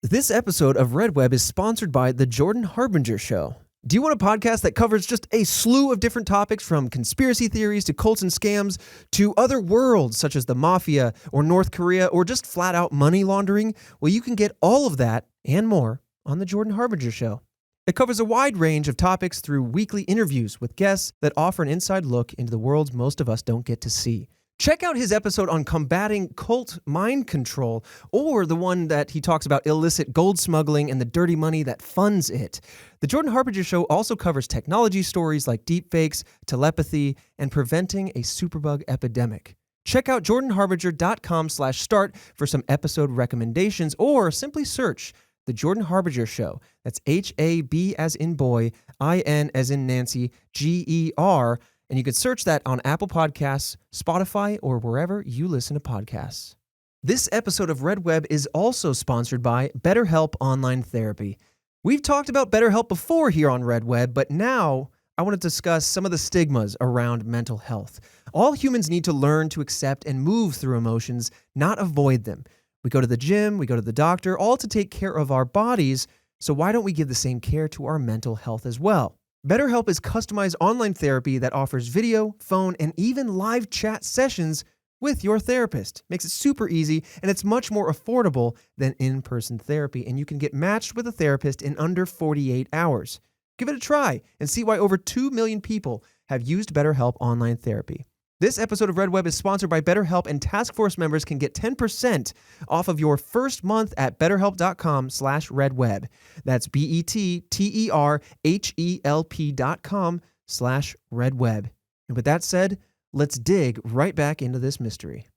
This episode of Red Web is sponsored by The Jordan Harbinger Show. Do you want a podcast that covers just a slew of different topics from conspiracy theories to cults and scams to other worlds such as the mafia or North Korea or just flat out money laundering? Well, you can get all of that and more on The Jordan Harbinger Show. It covers a wide range of topics through weekly interviews with guests that offer an inside look into the worlds most of us don't get to see. Check out his episode on combating cult mind control, or the one that he talks about illicit gold smuggling and the dirty money that funds it. The Jordan Harbinger Show also covers technology stories like deepfakes, telepathy, and preventing a superbug epidemic. Check out jordanharbinger.com/start for some episode recommendations, or simply search The Jordan Harbinger Show. That's HAB as in boy, IN as in Nancy, GER. And you can search that on Apple Podcasts, Spotify, or wherever you listen to podcasts. This episode of Red Web is also sponsored by BetterHelp Online Therapy. We've talked about BetterHelp before here on Red Web, but now I want to discuss some of the stigmas around mental health. All humans need to learn to accept and move through emotions, not avoid them. We go to the gym, we go to the doctor, all to take care of our bodies, so why don't we give the same care to our mental health as well? BetterHelp is customized online therapy that offers video, phone, and even live chat sessions with your therapist. Makes it super easy, and it's much more affordable than in-person therapy, and you can get matched with a therapist in under 48 hours. Give it a try and see why over 2 million people have used BetterHelp online therapy. This episode of Red Web is sponsored by BetterHelp, and Task Force members can get 10% off of your first month at betterhelp.com/redweb. That's BetterHelp.com/redweb. And with that said, let's dig right back into this mystery.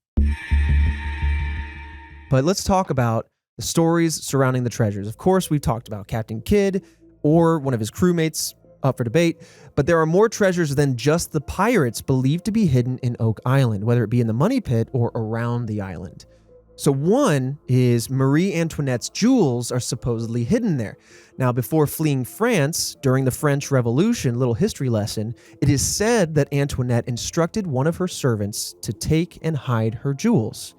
But let's talk about the stories surrounding the treasures. Of course, we've talked about Captain Kidd or one of his crewmates, up for debate, but there are more treasures than just the pirates believed to be hidden in Oak Island, whether it be in the money pit or around the island. So one is Marie Antoinette's jewels are supposedly hidden there. Now, before fleeing France during the French Revolution, little history lesson, it is said that Antoinette instructed one of her servants to take and hide her jewels.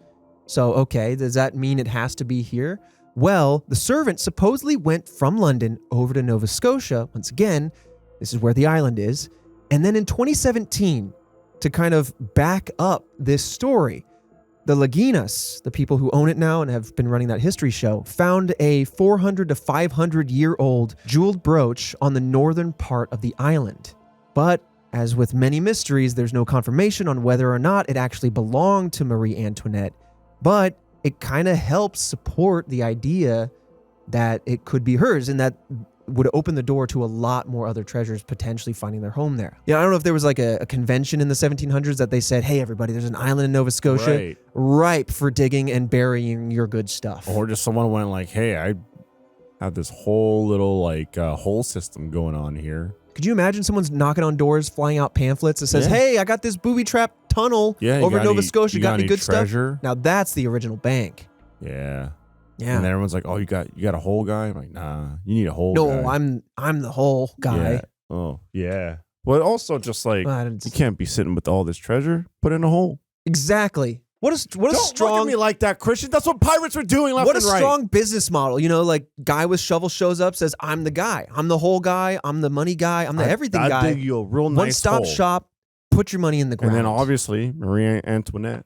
So, okay, does that mean it has to be here? Well, the servant supposedly went from London over to Nova Scotia, once again. This is where the island is. And then in 2017, to kind of back up this story, the Laginas, the people who own it now and have been running that history show, found a 400 to 500-year-old jeweled brooch on the northern part of the island. But as with many mysteries, there's no confirmation on whether or not it actually belonged to Marie Antoinette. But it kind of helps support the idea that it could be hers, and that would open the door to a lot more other treasures potentially finding their home there. I don't know if there was like a convention in the 1700s that they said, hey, everybody, there's an island in Nova Scotia ripe for digging and burying your good stuff. Or just someone went like, hey, I have this whole little like hole system going on here. Could you imagine someone's knocking on doors, flying out pamphlets that says, hey, I got this booby trap tunnel over Nova Scotia. Got any good treasure? Stuff? Now that's the original bank. Yeah. Yeah. And everyone's like, oh, you got a hole guy? I'm like, nah, you need a hole guy. No, I'm the hole guy. Yeah. Oh, yeah. But also just like, you can't be sitting with all this treasure. Put in a hole. Exactly. What a strong... Don't look at me like that, Christian. That's what pirates were doing left and right. What a strong business model. Like guy with shovel shows up, says, I'm the guy. I'm the hole guy. I'm the money guy. I'm the everything guy. I dig you a real nice hole. One-stop shop. Put your money in the ground. And then obviously, Marie Antoinette.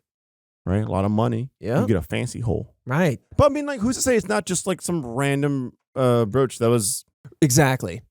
Right? A lot of money. Yeah. You get a fancy hole. Right. But I mean, like, who's to say it's not just like some random brooch that was... Exactly.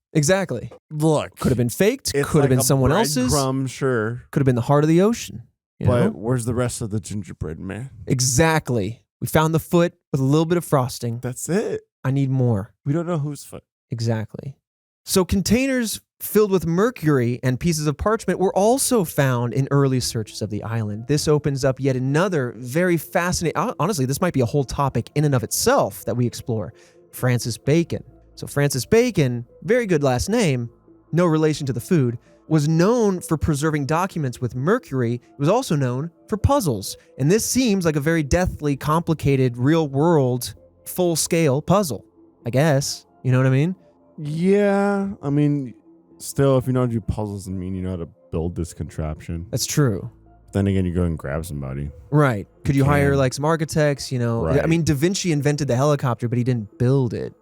Look. Could have been faked. Could have been someone else's. Sure. Could have been the heart of the ocean. But where's the rest of the gingerbread, man? Exactly. We found the foot with a little bit of frosting. That's it. I need more. We don't know whose foot. Exactly. So containers filled with mercury and pieces of parchment were also found in early searches of the island. This opens up yet another very fascinating... Honestly, this might be a whole topic in and of itself that we explore. Francis Bacon. So Francis Bacon, very good last name, no relation to the food, was known for preserving documents with mercury. It was also known for puzzles. And this seems like a very deathly, complicated, real-world, full-scale puzzle, I guess. You know what I mean? Yeah. I mean, still, if you know how to do puzzles, I mean, you know how to build this contraption. That's true. Then again, you go and grab somebody. Right. Could you hire like some architects, Right. I mean, Da Vinci invented the helicopter, but he didn't build it.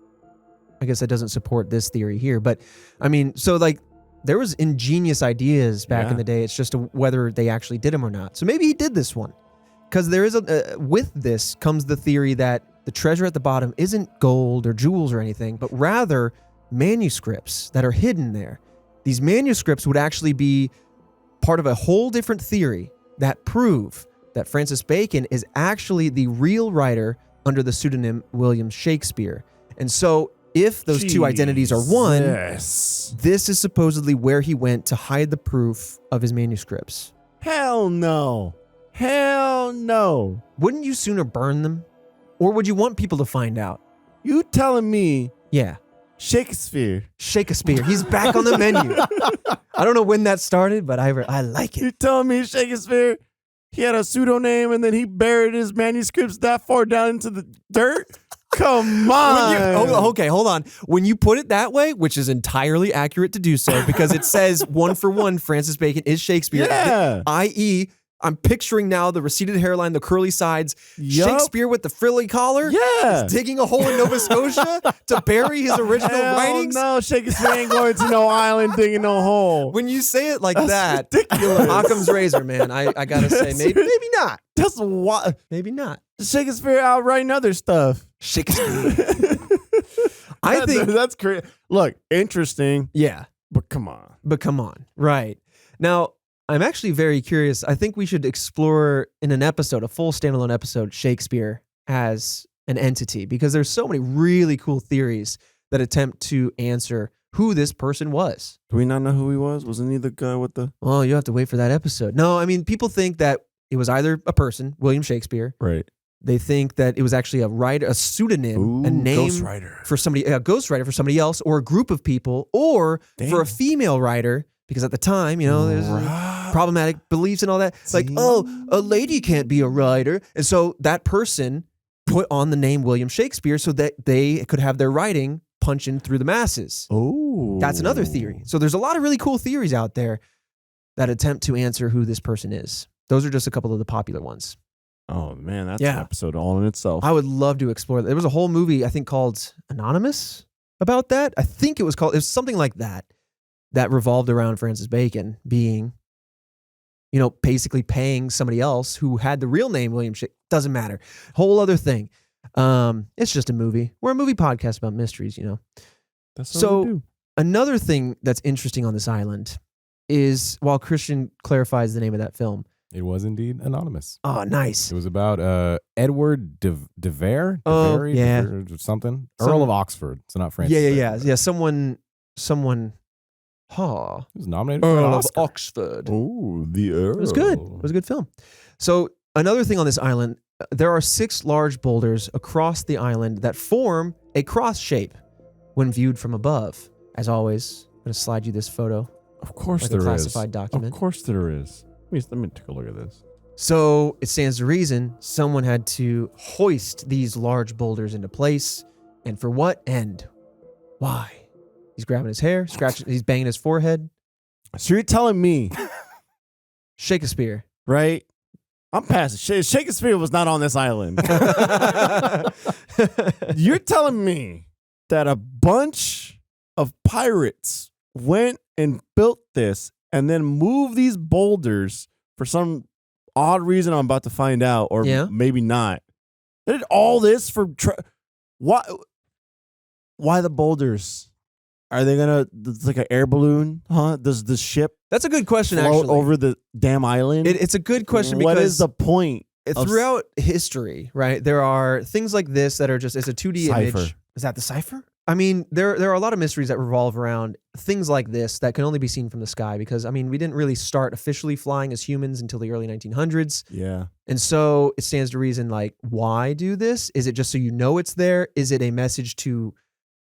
I guess that doesn't support this theory here. But I mean, so like there was ingenious ideas back in the day. It's just whether they actually did them or not. So maybe he did this one. Because there is with this comes the theory that the treasure at the bottom isn't gold or jewels or anything, but rather manuscripts that are hidden there. These manuscripts would actually be part of a whole different theory that prove that Francis Bacon is actually the real writer under the pseudonym William Shakespeare. And so if those two identities are one, this is supposedly where he went to hide the proof of his manuscripts. Hell no. Hell no. Wouldn't you sooner burn them? Or would you want people to find out? You telling me? Yeah. Shakespeare. He's back on the menu. I don't know when that started, but I like it. You telling me Shakespeare, he had a pseudonym and then he buried his manuscripts that far down into the dirt? Come on. Okay, hold on. When you put it that way, which is entirely accurate to do so, because it says one for one, Francis Bacon is Shakespeare, i.e., I'm picturing now the receded hairline, the curly sides, Shakespeare with the frilly collar, is digging a hole in Nova Scotia to bury his original writings. No, Shakespeare ain't going to no island digging no hole. When you say it like that, ridiculous. Occam's razor, man. I gotta say, maybe not. That's what. Maybe not. Shakespeare out writing other stuff. Shakespeare. I think that's crazy. Look, interesting. Yeah, but come on. Right now. I'm actually very curious. I think we should explore in an episode, a full standalone episode, Shakespeare as an entity, because there's so many really cool theories that attempt to answer who this person was. Do we not know who he was? Wasn't he the guy with the... Well, you have to wait for that episode. No, I mean, people think that it was either a person, William Shakespeare. Right. They think that it was actually a writer, a pseudonym, a name for somebody, a ghostwriter for somebody else, or a group of people, or for a female writer. Because at the time, there's problematic beliefs and all that. It's like, a lady can't be a writer. And so that person put on the name William Shakespeare so that they could have their writing punch in through the masses. Oh. That's another theory. So there's a lot of really cool theories out there that attempt to answer who this person is. Those are just a couple of the popular ones. Oh, man, that's an episode all in itself. I would love to explore that. There was a whole movie, I think, called Anonymous about that. I think it was something like that. That revolved around Francis Bacon being, basically paying somebody else who had the real name William Shakespeare. Doesn't matter. Whole other thing. It's just a movie. We're a movie podcast about mysteries, That's what we do. Another thing that's interesting on this island is, while Christian clarifies the name of that film, It was indeed anonymous. Oh, nice. It was about Edward de Vere? Oh, De yeah. Vere or something. Earl of Oxford. So not Francis. Yeah. Someone. Huh. He was nominated for an Earl of Oscar. Oxford. Oh, the Earl. It was good. It was a good film. So another thing on this island, there are 6 large boulders across the island that form a cross shape when viewed from above. As always, I'm going to slide you this photo. Of course Like there a is. classified document. Of course there is. Let me take a look at this. So it stands to reason someone had to hoist these large boulders into place. And for what end? Why? He's grabbing his hair, scratching, he's banging his forehead. So you're telling me, Shakespeare. right? I'm past it. Shakespeare was not on this island. You're telling me that a bunch of pirates went and built this and then moved these boulders for some odd reason I'm about to find out, or maybe not. They did all this for why the boulders? Are they it's like an air balloon? Huh? Does the ship That's a good question, float actually. over the damn island? It's a good question because what is the point? Throughout history, right, there are things like this that are just, it's a 2D Cypher. image. Is that the Cypher? I mean, there are a lot of mysteries that revolve around things like this that can only be seen from the sky because, I mean, we didn't really start officially flying as humans until the early 1900s. Yeah. And so it stands to reason, like, why do this? Is it just so you know it's there? Is it a message to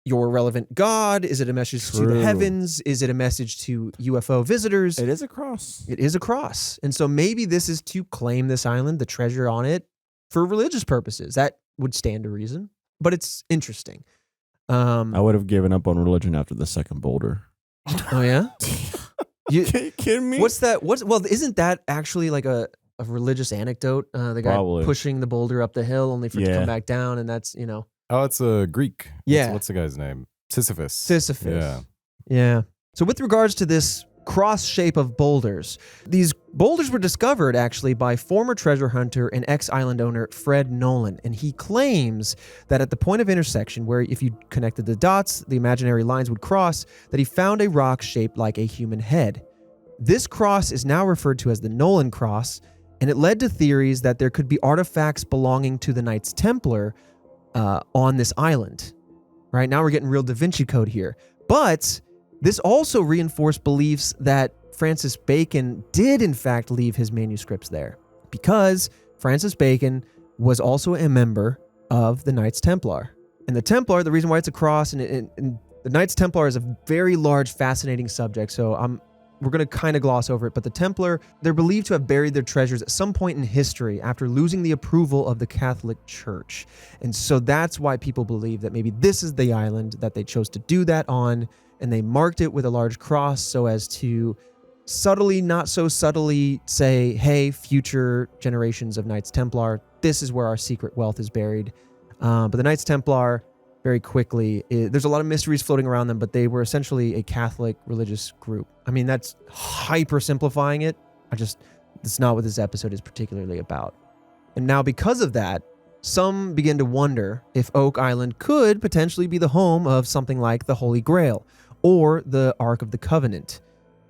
your relevant God? Is it a message to the heavens? Is it a message to UFO visitors? It is a cross. It is a cross. And so maybe this is to claim this island, the treasure on it, for religious purposes. That would stand to reason. But it's interesting. I would have given up on religion after the second boulder. Oh, yeah? You kidding me? What's that? Well, isn't that actually like a religious anecdote? The guy Probably. pushing the boulder up the hill only for it to come back down. And that's, Oh, it's a Greek. Yeah. What's the guy's name? Sisyphus. Sisyphus. Yeah. So with regards to this cross shape of boulders, these boulders were discovered actually by former treasure hunter and ex-island owner Fred Nolan. And he claims that at the point of intersection where if you connected the dots, the imaginary lines would cross, that he found a rock shaped like a human head. This cross is now referred to as the Nolan Cross, and it led to theories that there could be artifacts belonging to the Knights Templar on this island. Right now we're getting real Da Vinci Code here. But this also reinforced beliefs that Francis Bacon did in fact leave his manuscripts there, because Francis Bacon was also a member of the Knights Templar. And the Templar, the reason why it's a cross, and the Knights Templar is a very large, fascinating subject, so we're going to kind of gloss over it, but the Templar, they're believed to have buried their treasures at some point in history after losing the approval of the Catholic Church. And so that's why people believe that maybe this is the island that they chose to do that on, and they marked it with a large cross so as to subtly, not so subtly say, hey, future generations of Knights Templar, this is where our secret wealth is buried. But the Knights Templar, very quickly, there's a lot of mysteries floating around them, but they were essentially a Catholic religious group. I mean, that's hyper simplifying it. That's not what this episode is particularly about. And now because of that, some begin to wonder if Oak Island could potentially be the home of something like the Holy Grail or the Ark of the Covenant.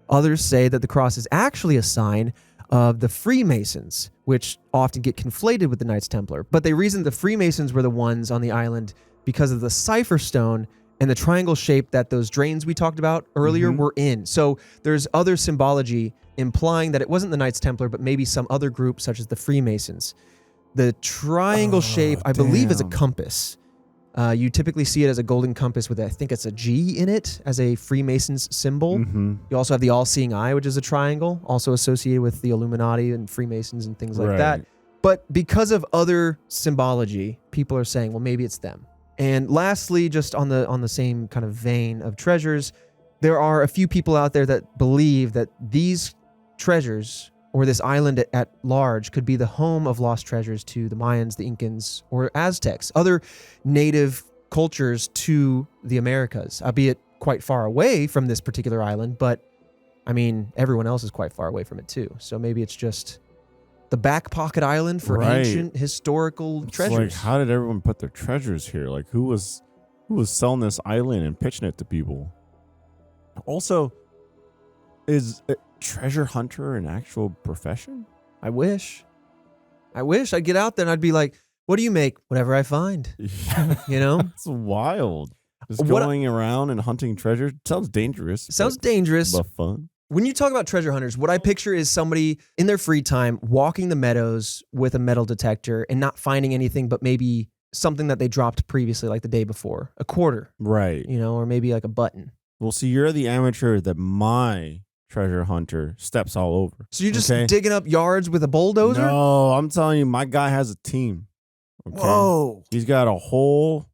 Others say that the cross is actually a sign of the Freemasons, which often get conflated with the Knights Templar. But they reason the Freemasons were the ones on the island because of the Cypher Stone and the triangle shape that those drains we talked about earlier were in. So there's other symbology implying that it wasn't the Knights Templar, but maybe some other group such as the Freemasons. The triangle shape, I believe, is a compass. You typically see it as a golden compass with, I think it's a G in it as a Freemasons symbol. You also have the all-seeing eye, which is a triangle, also associated with the Illuminati and Freemasons and things like that. But because of other symbology, people are saying, well, maybe it's them. And lastly, just on the same kind of vein of treasures, there are a few people out there that believe that these treasures, or this island at large, could be the home of lost treasures to the Mayans, the Incans, or Aztecs, other native cultures to the Americas, albeit quite far away from this particular island. But I mean, everyone else is quite far away from it too. So maybe it's just the back pocket island for ancient historical treasures. Like, how did everyone put their treasures here? Like, who was selling this island and pitching it to people? Also, is treasure hunter an actual profession? I wish I'd get out there and I'd be like, what do you make? Whatever I find. You know? It's wild. Just What- going around and hunting treasure sounds dangerous. Sounds dangerous. but fun. When you talk about treasure hunters, what I picture is somebody in their free time walking the meadows with a metal detector and not finding anything but maybe something that they dropped previously, like the day before, a quarter, Right. you know, or maybe like a button. Well, see, you're the amateur that my treasure hunter steps all over. So you're just Okay. digging up yards with a bulldozer? No, I'm telling you, my guy has a team. Okay? Whoa. He's got a whole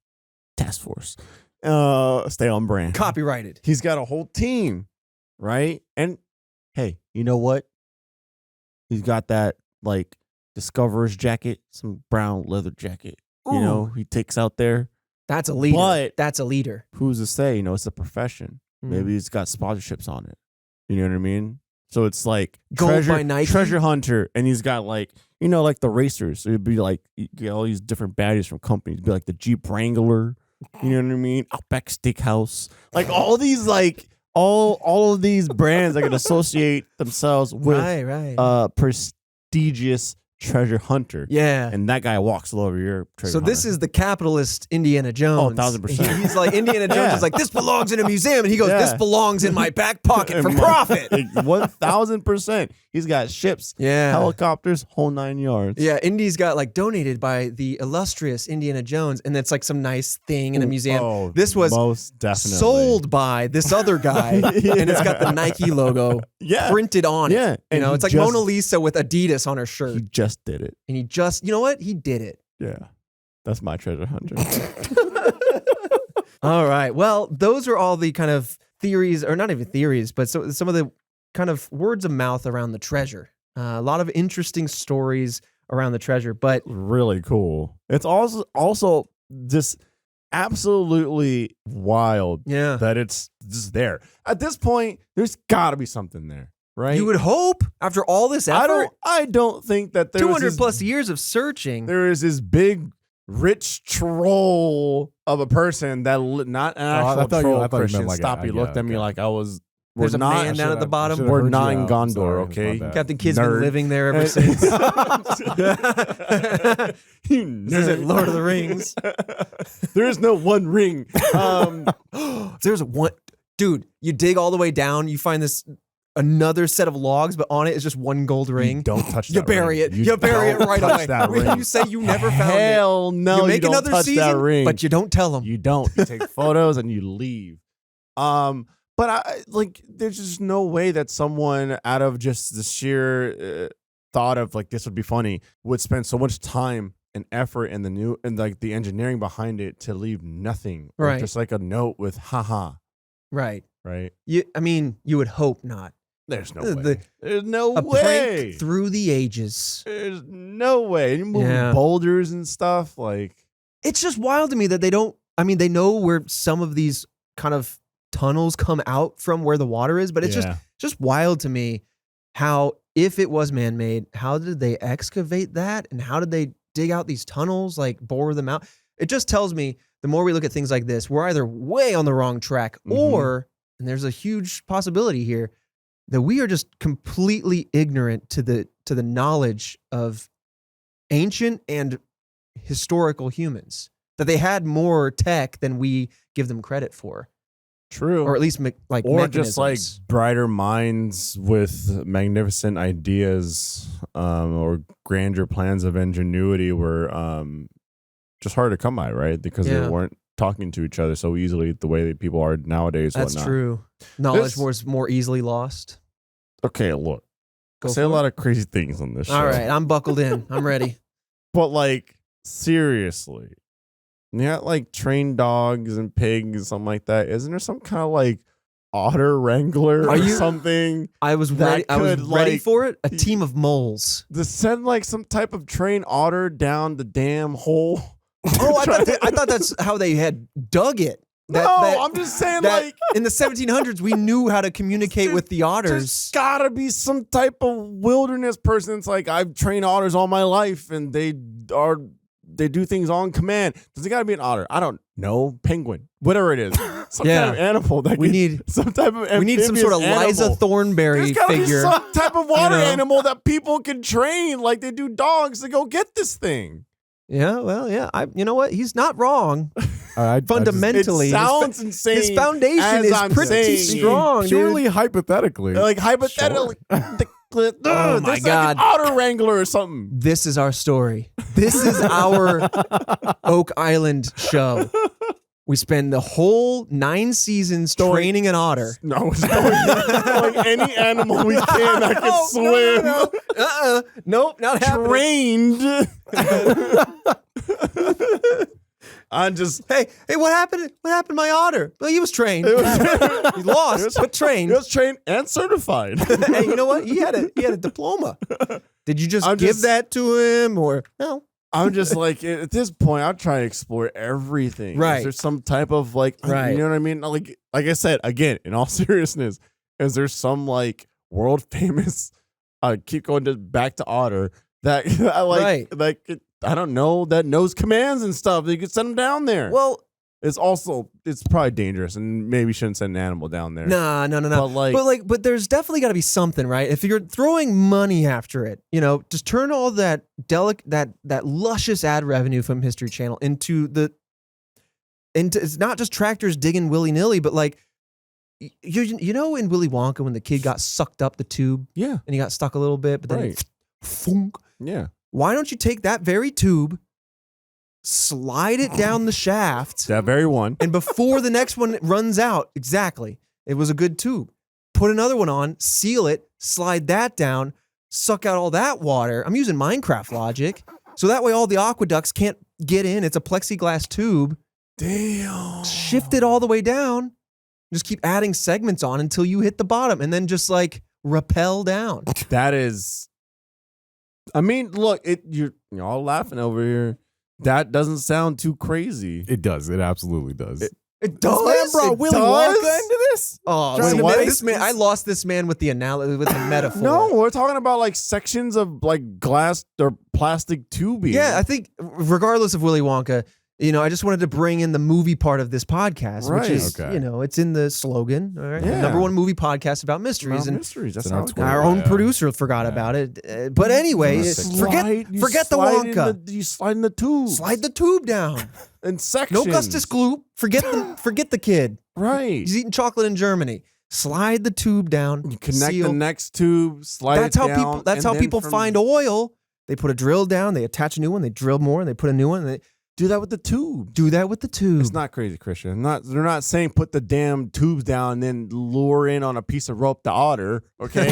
task force. Stay on brand. Copyrighted. He's got a whole team, right? And hey, you know what? He's got that like Discoverer's jacket, some brown leather jacket. You know, he takes out there. That's a leader. But- That's a leader. Who's to say? You know, it's a profession. Maybe he's got sponsorships on it. You know what I mean? So it's like Gold by Nike? treasure hunter, and he's got like, you know, like the racers. So it'd be like you get all these different badges from companies. It'd be like the Jeep Wrangler. You know what I mean? Outback Steakhouse. Like all these like all of these brands that can associate themselves with right. prestigious treasure hunter. Yeah. And that guy walks all over your treasure So this hunter. is the capitalist Indiana Jones. 1000%. He's like, Indiana Jones Yeah. is like, this belongs in a museum. And he goes, Yeah. this belongs in my back pocket for profit. 1000%. He's got ships, Yeah. helicopters, whole 9 yards. Yeah, Indy's got like donated by the illustrious Indiana Jones, and it's like some nice thing in a museum. Oh, This was most definitely sold by this other guy, and it's got the Nike logo Yeah. printed on it. Yeah, You and know, he it's like just- Mona Lisa with Adidas on her shirt. He just did it. And he just, you know what? He did it. Yeah. That's my treasure hunter. All right. Well, those are all the kind of theories, or not even theories, but some of the kind of words of mouth around the treasure. A lot of interesting stories around the treasure, but Really cool. It's also just absolutely wild yeah. that it's just there. At this point, there's got to be something there, right? You would hope after all this effort, I don't think that there 200 was this, plus years of searching. there is this big rich troll of a person that not an I actual thought you- troll. I thought you meant Christian, like stop! You looked at me okay. like I was. There's we're a not, man down at the bottom. We're not in Gondor, Sorry, okay? my bad. Captain Kidd's Nerd. been living there ever since. You This isn't nerd. Lord of the Rings. There is no one ring. There's one, dude. You dig all the way down, you find this another set of logs, but on it is just one gold ring. You don't touch that You bury ring. it. You bury it don't right touch away. that When ring. you say you never found it, Hell no, you you make don't another touch season, that ring. but you don't tell them. You don't. You take photos and you leave. But I like. There's just no way that someone, out of just the sheer thought of like this would be funny, would spend so much time and effort and the engineering behind it to leave nothing. Or Right. just like a note with haha. Right. Right. I mean, you would hope not. There's no The- way. There's no A way. prank through the ages. There's no way. You moving Yeah. boulders and stuff like. It's just wild to me that they don't. I mean, they know where some of these kind of tunnels come out from where the water is, but it's just wild to me how, if it was man-made, how did they excavate that, and how did they dig out these tunnels, like bore them out? It just tells me the more we look at things like this, we're either way on the wrong track, or, and there's a huge possibility here, that we are just completely ignorant to the knowledge of ancient and historical humans, that they had more tech than we give them credit for. True. Or at least like or just like mechanisms. brighter minds with magnificent ideas or grander plans of ingenuity were just hard to come by, right? Because Yeah. they weren't talking to each other so easily the way that people are nowadays. That's whatnot. true. Knowledge This- was more easily lost. Okay, look, I Go say a for it. lot of crazy things on this show. All right, I'm buckled in. I'm ready. But like seriously, you got like trained dogs and pigs and something like that. Isn't there some kind of like otter wrangler Are or you- something? I was That ready. I was could, ready like, for it. A team of moles. To send like some type of trained otter down the damn hole. Oh, I thought that's how they had dug it. I'm just saying that like in the 1700s we knew how to communicate with the otters. there's gotta be some type of wilderness person. It's like I've trained otters all my life and they are they do things on command. Does it got to be an otter? I don't know. Penguin, whatever it is, some kind of animal that we need some type of we need some sort of Liza Thornberry There's gotta figure. be some type of water You know? animal that people can train like they do dogs to go get this thing. Yeah, well, yeah. You know what? He's not wrong. Fundamentally, It sounds insane. his foundation as is I'm pretty saying. strong, Purely dude. hypothetically. Like hypothetically, Oh my there's God. like an otter wrangler or something. This is our story. This is our Oak Island show. We spend the whole 9 seasons training an otter. No, it's going any animal we can that can swim. No. Nope, not happening. Trained. I'm just. Hey, what happened? What happened to my otter? Well, he was trained. He lost, but trained. He was trained and certified. Hey, you know what? He had a diploma. Did you just give that to him or no? I'm just like, at this point, I'm trying to explore everything. Right. Is there some type of like, Right. you know what I mean? Like I said, again, in all seriousness, is there some like world famous, keep going back to otter that I like, Right. like, I don't know, that knows commands and stuff. You could send them down there. Well, it's probably dangerous and maybe shouldn't send an animal down there. no. But there's definitely got to be something, right? If you're throwing money after it, just turn all that that luscious ad revenue from History Channel into it's not just tractors digging willy nilly, but like you know in Willy Wonka when the kid got sucked up the tube, Yeah. and he got stuck a little bit, but then Right. thunk. Yeah. Why don't you take that very tube, slide it down the shaft? That very one. And before the next one runs out, exactly, it was a good tube. Put another one on, seal it, slide that down, suck out all that water. I'm using Minecraft logic. So that way all the aqueducts can't get in. It's a plexiglass tube. Damn. Shift it all the way down. Just keep adding segments on until you hit the bottom and then just like rappel down. That is, I mean, look, you're all laughing over here. That doesn't sound too crazy. It does. It absolutely does. It does. This man brought It Willy does? Wonka into this? Oh, Trying see, to man, make this man, I lost this man with the analogy, with the metaphor. No, we're talking about like sections of like glass or plastic tubing. Yeah, I think regardless of Willy Wonka, I just wanted to bring in the movie part of this podcast, Right. which is, Okay. it's in the slogan. All right, Yeah. The #1 movie podcast about mysteries, and mysteries. That's It's in our how it Twitter. goes. our own Yeah. producer forgot about it. But anyway, You forget the Wonka. You slide in the tube. Slide the tube down. in sections. No Gustus Gloop. Forget the kid. Right. He's eating chocolate in Germany. Slide the tube down. You connect seal. the next tube. Slide That's it how down. people. That's and how then people from- find oil. They put a drill down. They attach a new one. They drill more. And they put a new one. And they Do that with the tube. do that with the tube. It's not crazy, Christian. They're not saying put the damn tubes down and then lure in on a piece of rope the otter. Okay,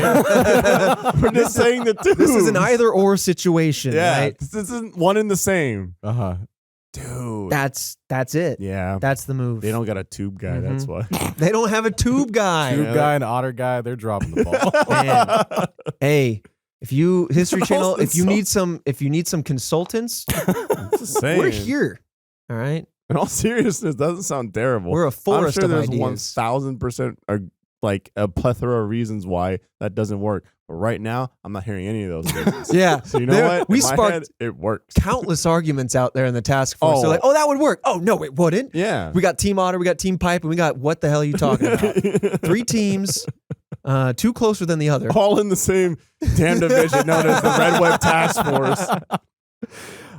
we're just saying the tubes. This is an either or situation, Yeah, right? this isn't one and the same, Uh-huh. dude. That's it. Yeah, That's the move. they don't got a tube guy. That's why. They don't have a tube guy. Tube guy and otter guy, they're dropping the ball. Man. Hey, if you History Channel, Also if you need some consultants, Just saying. we're here. All right. In all seriousness, doesn't sound terrible. We're a forest I'm sure of there's ideas. 1,000% like a plethora of reasons why that doesn't work. But right now, I'm not hearing any of those reasons. Yeah. So you know There- what? we In my sparked head, it works. countless arguments out there in the task force. Oh. They're like, oh, that would work. Oh, no, it wouldn't. Yeah. We got Team Otter, we got Team Pipe, and we got what the hell are you talking about? 3 teams, 2 closer than the other. All in the same damn division known as the Red Web Task Force.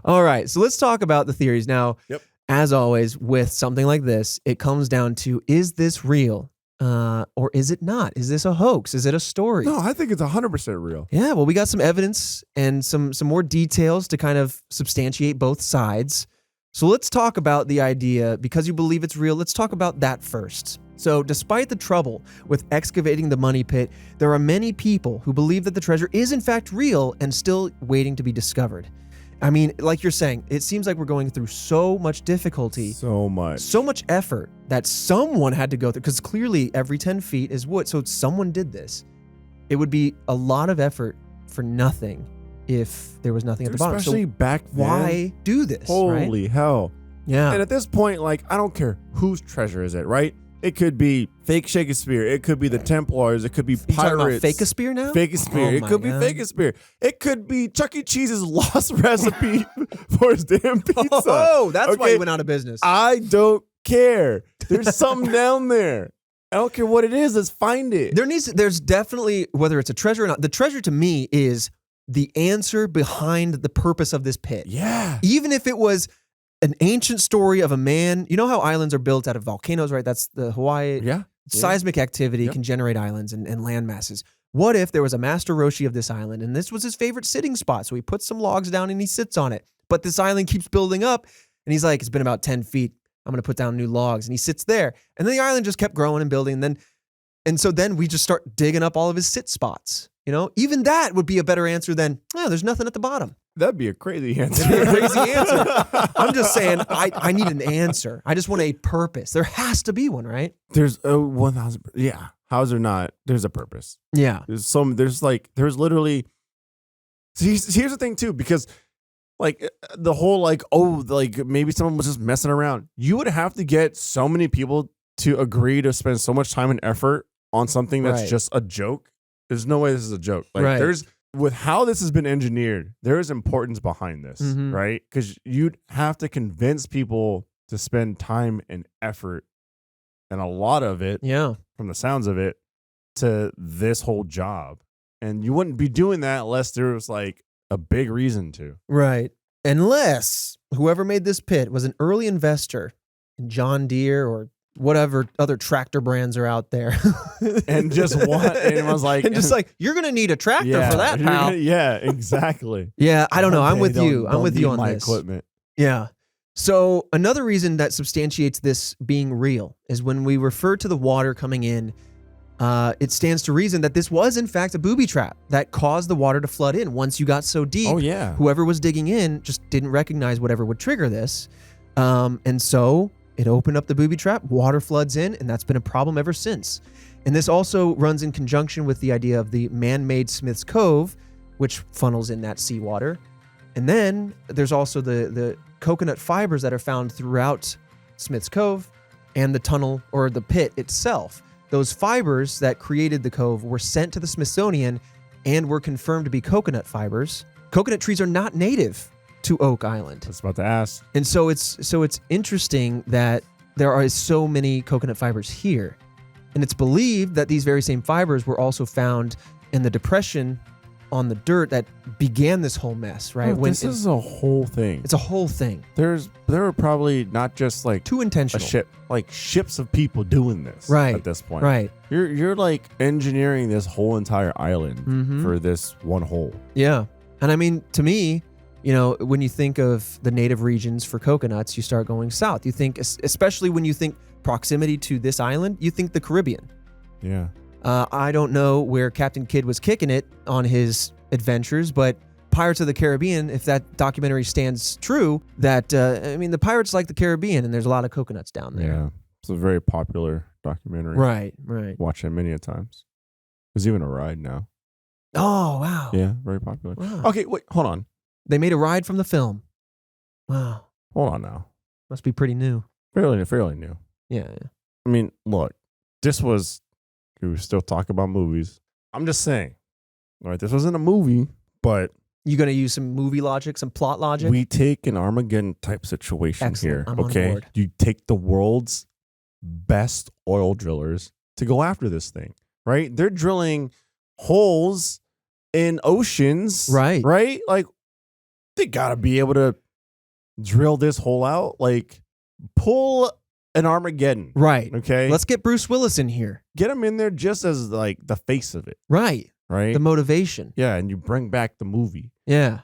All right, so let's talk about the theories. Now, Yep. as always, with something like this, it comes down to, is this real or is it not? Is this a hoax? Is it a story? No, I think it's 100% real. Yeah, well, we got some evidence and some more details to kind of substantiate both sides. So let's talk about the idea, because you believe it's real, let's talk about that first. So despite the trouble with excavating the money pit, there are many people who believe that the treasure is in fact real and still waiting to be discovered. I mean, like you're saying, it seems like we're going through so much difficulty, So much. so much effort that someone had to go through, because clearly every 10 feet is wood. So someone did this. It would be a lot of effort for nothing if there was nothing at the bottom. Especially So back then. why do this? Holy right? hell. Yeah. And at this point, like, I don't care whose treasure is it, right? It could be fake Shakespeare. It could be the Templars. It could be You talking about pirates. Fake-a-spear now? Fake-a-spear. Oh It my could be God. Fake-a-spear. It could be Chuck E. Cheese's lost recipe for his damn pizza. Oh, that's why Okay? he went out of business. I don't care. There's something down there. I don't care what it is. Let's find it. There's definitely, whether it's a treasure or not, the treasure to me is the answer behind the purpose of this pit. Yeah. Even if it was an ancient story of a man, you know how islands are built out of volcanoes, right? That's the Hawaii. Yeah. Seismic activity Yep. can generate islands and land masses. What if there was a master Roshi of this island and this was his favorite sitting spot? So he puts some logs down and he sits on it. But this island keeps building up and he's like, it's been about 10 feet. I'm going to put down new logs. And he sits there. And then the island just kept growing and building. And so then we just start digging up all of his sit spots. You know, even that would be a better answer than, there's nothing at the bottom. That'd be a crazy answer. It'd be a crazy answer. I'm just saying, I need an answer. I just want a purpose. There has to be one, right? There's 1,000. Yeah. How's there not? There's a purpose. Yeah. There's literally. Here's the thing too, because like the whole like maybe someone was just messing around. You would have to get so many people to agree to spend so much time and effort on something that's Right. just a joke. There's no way this is a joke. Like Right. with how this has been engineered, there is importance behind this, Mhm. right? Because you'd have to convince people to spend time and effort, and a lot of it, Yeah. from the sounds of it, to this whole job. And you wouldn't be doing that unless there was like a big reason to. Right. Unless whoever made this pit was an early investor in John Deere or whatever other tractor brands are out there. And just what? And was like, and just like, you're going to need a tractor for that, pal. Yeah, exactly. Yeah, I don't know. I'm Okay, with you. don't I'm with you need on my this. equipment. Yeah. So another reason that substantiates this being real is when we refer to the water coming in, it stands to reason that this was in fact a booby trap that caused the water to flood in once you got so deep. Oh yeah. Whoever was digging in just didn't recognize whatever would trigger this. And so it opened up the booby trap, water floods in, and that's been a problem ever since. And this also runs in conjunction with the idea of the man-made Smith's Cove, which funnels in that seawater. And then there's also the coconut fibers that are found throughout Smith's Cove and the tunnel or the pit itself. Those fibers that created the cove were sent to the Smithsonian and were confirmed to be coconut fibers. Coconut trees are not native to Oak Island. I was about to ask. And so it's interesting that there are so many coconut fibers here. And it's believed that these very same fibers were also found in the depression on the dirt that began this whole mess, right? Oh, this is a whole thing. It's a whole thing. There were probably not just like Too a intentional. ship, like ships of people doing this Right. at this point. Right. You're like engineering this whole entire island Mhm. for this one hole. Yeah. And I mean, to me, you know, when you think of the native regions for coconuts, you start going south. You think, especially when you think proximity to this island, you think the Caribbean. Yeah. I don't know where Captain Kidd was kicking it on his adventures, but Pirates of the Caribbean, if that documentary stands true, that, I mean, the pirates like the Caribbean and there's a lot of coconuts down there. Yeah. It's a very popular documentary. Right, right. Watched it many a times. There's even a ride now. Oh, wow. Yeah, very popular. Wow. Okay, wait, hold on. They made a ride from the film. Wow. Hold on now. Must be pretty new. Fairly new. Yeah. I mean, look, we still talk about movies. I'm just saying, all right, this wasn't a movie, but You going to use some movie logic, some plot logic? we take an Armageddon type situation Excellent. here. I'm on Okay. board. You take the world's best oil drillers to go after this thing, right? They're drilling holes in oceans. Right. Right? Like, they got to be able to drill this hole out. Like, pull an Armageddon. Right. Okay. Let's get Bruce Willis in here. get him in there just as like the face of it. Right. Right. The motivation. Yeah. And you bring back the movie. Yeah.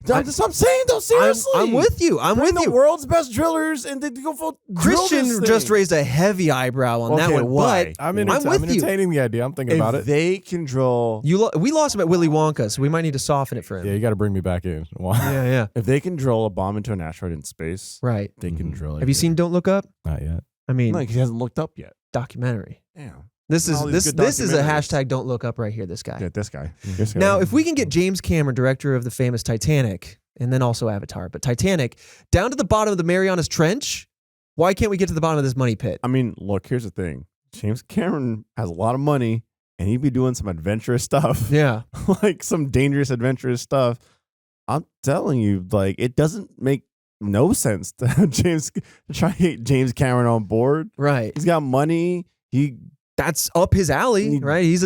That's what I'm saying though. Seriously. I'm with you. I'm Bring with the you. world's best drillers and they go for Christian just raised a heavy eyebrow on that Okay, one. why? But I'm with you. entertaining the idea. I'm thinking about If it. they can drill, we lost him at Willy Wonka, so we might need to soften it for him. Yeah, you got to bring me back in. Why? Yeah, yeah. if they can drill a bomb into an asteroid in space, Right. they can Mhm. drill it. Have you seen Don't Look Up? Not yet. I mean, No, he hasn't looked up yet. documentary. Damn. This is All these good this is a documentaries. hashtag Don't Look Up right here. This guy. Yeah, this guy. Now, if we can get James Cameron, director of the famous Titanic, and then also Avatar, but Titanic, down to the bottom of the Marianas Trench, Why can't we get to the bottom of this money pit? I mean, look, here's the thing. James Cameron has a lot of money, and he'd be doing some adventurous stuff. Yeah. Like some dangerous, adventurous stuff. I'm telling you, like, it doesn't make no sense to have try to get James Cameron on board. Right. He's got money. That's up his alley, right? He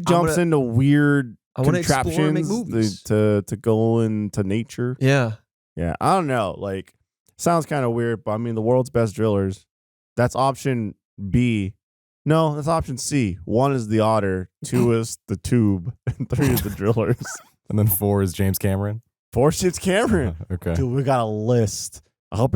jumps into weird contraptions to go into nature. Yeah. Yeah. I don't know. Like, sounds kind of weird, but I mean, the world's best drillers. That's option B. No, that's option C. 1 is the otter, 2 is the tube, and 3 is the drillers. And then 4 is James Cameron. 4 shit's Cameron. Okay. Dude, we got a list. I hope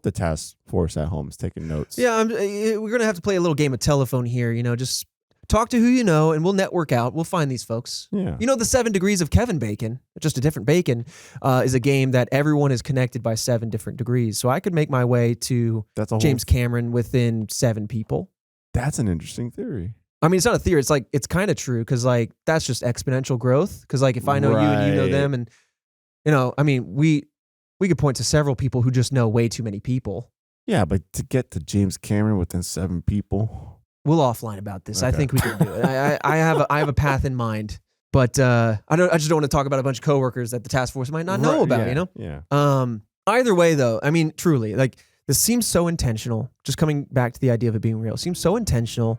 the task force at home is taking notes. Yeah, we're going to have to play a little game of telephone here, just talk to who you know, and we'll network out. We'll find these folks. Yeah. The 7 degrees of Kevin Bacon, just a different bacon, is a game that everyone is connected by 7 different degrees. So I could make my way to James Cameron within 7 people. That's an interesting theory. I mean, it's not a theory. It's kind of true because that's just exponential growth. Because if I know you and you know them, and I mean, we could point to several people who just know way too many people. Yeah, but to get to James Cameron within 7 people, we'll offline about this. Okay. I think we can do it. I have a path in mind, but I just don't want to talk about a bunch of coworkers that the task force might not know about. Yeah. Either way, though, I mean, truly, this seems so intentional. Just coming back to the idea of it being real, it seems so intentional.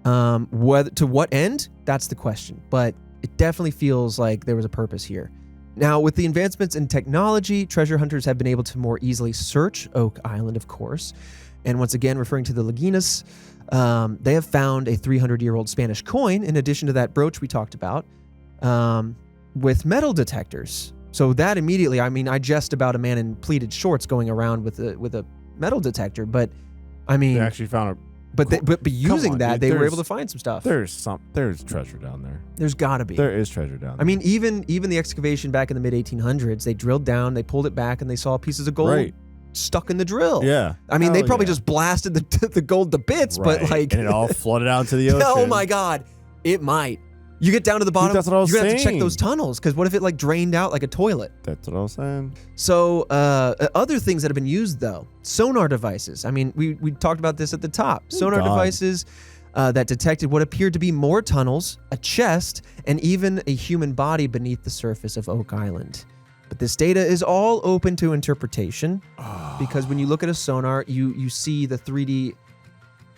Whether to what end, that's the question. But it definitely feels like there was a purpose here. Now, with the advancements in technology, treasure hunters have been able to more easily search Oak Island, of course. And once again, referring to the Lagunas, they have found a 300-year-old Spanish coin, in addition to that brooch we talked about, with metal detectors. So that immediately, I mean, I jest about a man in pleated shorts going around with a metal detector, but I mean, they actually found a. But using that, they were able to find some stuff. There's treasure down there. There's got to be. There is treasure down there. I mean, even the excavation back in the mid-1800s, they drilled down, they pulled it back, and they saw pieces of gold stuck in the drill. Yeah. I mean, they probably just blasted the gold to bits, but and it all flooded out into the ocean. Oh my God, it might. You get down to the bottom, that's what I was you're going to have to check saying. those tunnels, because what if it drained out like a toilet? That's what I was saying. So other things that have been used, though, sonar devices. I mean, we talked about this at the top. Sonar devices that detected what appeared to be more tunnels, a chest, and even a human body beneath the surface of Oak Island. But this data is all open to interpretation, because when you look at a sonar, you see the 3D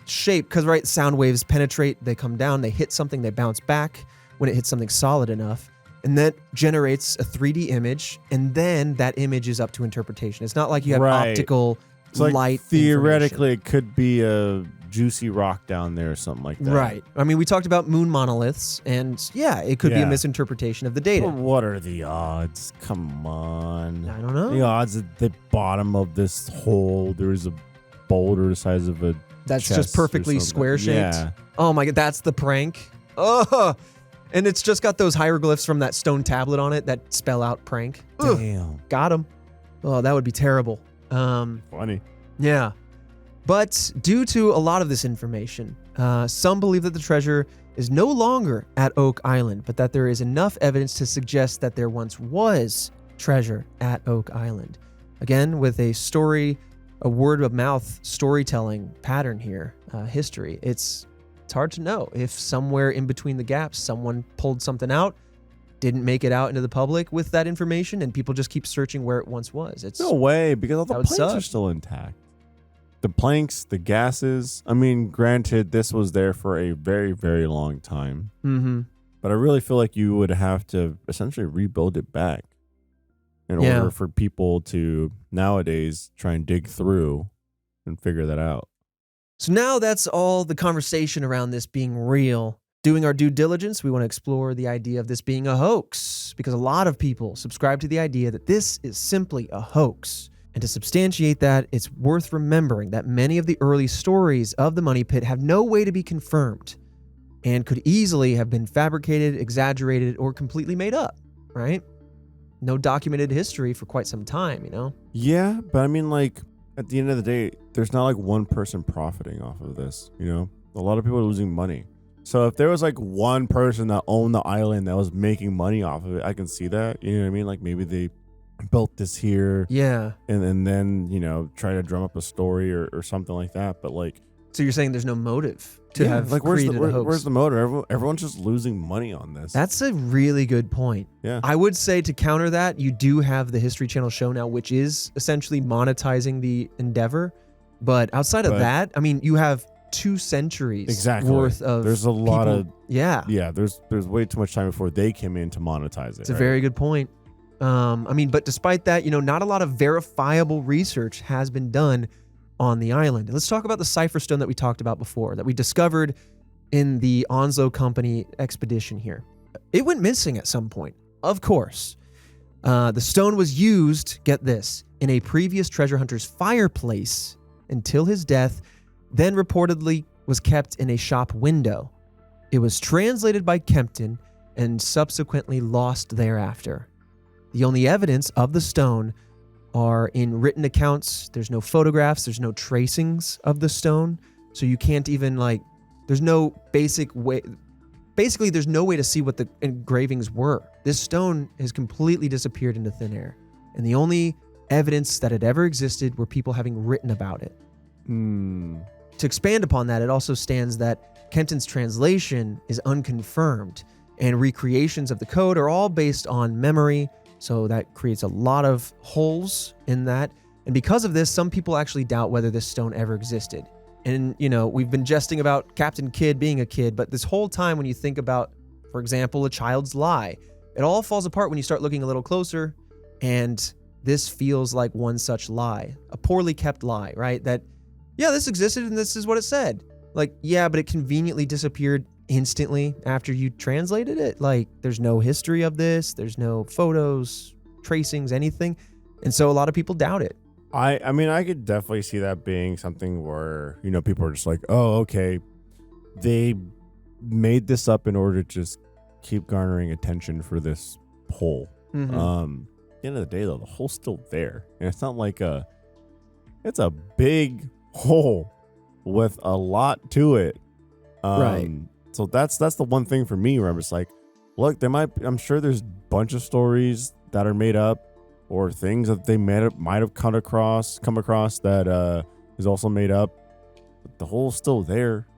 shape, because sound waves penetrate, they come down, they hit something, they bounce back when it hits something solid enough, and that generates a 3D image, and then that image is up to interpretation. It's not like you have optical light. Theoretically, it could be a juicy rock down there or something like that. Right. I mean, we talked about moon monoliths, and it could be a misinterpretation of the data. But what are the odds? Come on. I don't know. The odds at the bottom of this hole, there's a boulder the size of a that's chest just perfectly square shaped. Yeah. Oh my God, that's the prank. Oh, and it's just got those hieroglyphs from that stone tablet on it that spell out prank. Damn. Ugh, got him. Oh, that would be terrible. Funny. Yeah. But due to a lot of this information, some believe that the treasure is no longer at Oak Island, but that there is enough evidence to suggest that there once was treasure at Oak Island. Again, with a word of mouth storytelling pattern here, history. It's hard to know if somewhere in between the gaps, someone pulled something out, didn't make it out into the public with that information, and people just keep searching where it once was. It's no way, because all the planks are still intact. The planks, the gases. I mean, granted, this was there for a very, very long time. Mm-hmm. But I really feel like you would have to essentially rebuild it back in order for people to nowadays try and dig through and figure that out. So now that's all the conversation around this being real. Doing our due diligence, we want to explore the idea of this being a hoax, because a lot of people subscribe to the idea that this is simply a hoax. And to substantiate that, it's worth remembering that many of the early stories of the Money Pit have no way to be confirmed and could easily have been fabricated, exaggerated, or completely made up, right? No documented history for quite some time, Yeah, but I mean, at the end of the day, there's not one person profiting off of this, A lot of people are losing money. So if there was one person that owned the island that was making money off of it, I can see that. You know what I mean? Maybe they built this here. Yeah. And then, try to drum up a story or something like that. But like, So you're saying there's no motive to have like created a hoax? where's the motive? Everyone's just losing money on this. That's a really good point. Yeah. I would say to counter that, you do have the History Channel show now, which is essentially monetizing the endeavor. But outside of that, I mean, you have 2 centuries worth of There's a lot people. Yeah, there's way too much time before they came in to monetize it. It's a very good point. I mean, but despite that, not a lot of verifiable research has been done on the island. And let's talk about the Cypher Stone that we talked about before, that we discovered in the Onslow Company expedition here. It went missing at some point, of course. The stone was used, get this, in a previous treasure hunter's fireplace until his death, then reportedly was kept in a shop window. It was translated by Kempton and subsequently lost thereafter. The only evidence of the stone are in written accounts. There's no photographs, there's no tracings of the stone, so you can't even there's no basic way. Basically, there's no way to see what the engravings were. This stone has completely disappeared into thin air, and the only evidence that it ever existed were people having written about it. To expand upon that, it also stands that Kenton's translation is unconfirmed, and recreations of the code are all based on memory, so that creates a lot of holes in that. And because of this, some people actually doubt whether this stone ever existed. And, we've been jesting about Captain Kidd being a kid, but this whole time when you think about, for example, a child's lie, it all falls apart when you start looking a little closer, and this feels like one such lie, a poorly kept lie, right? That, yeah, this existed and this is what it said. Like, yeah, but it conveniently disappeared instantly after you translated it. Like, there's no history of this, there's no photos, tracings, anything. And so a lot of people doubt it. I mean, I could definitely see that being something where, people are just like, oh, okay, they made this up in order to just keep garnering attention for this hole. Mm-hmm. At the end of the day, though, the hole's still there. And it's not like it's a big hole with a lot to it. Right. So that's the one thing for me where I'm just like, look, I'm sure there's a bunch of stories that are made up or things that they might have come across that is also made up. But the hole's still there.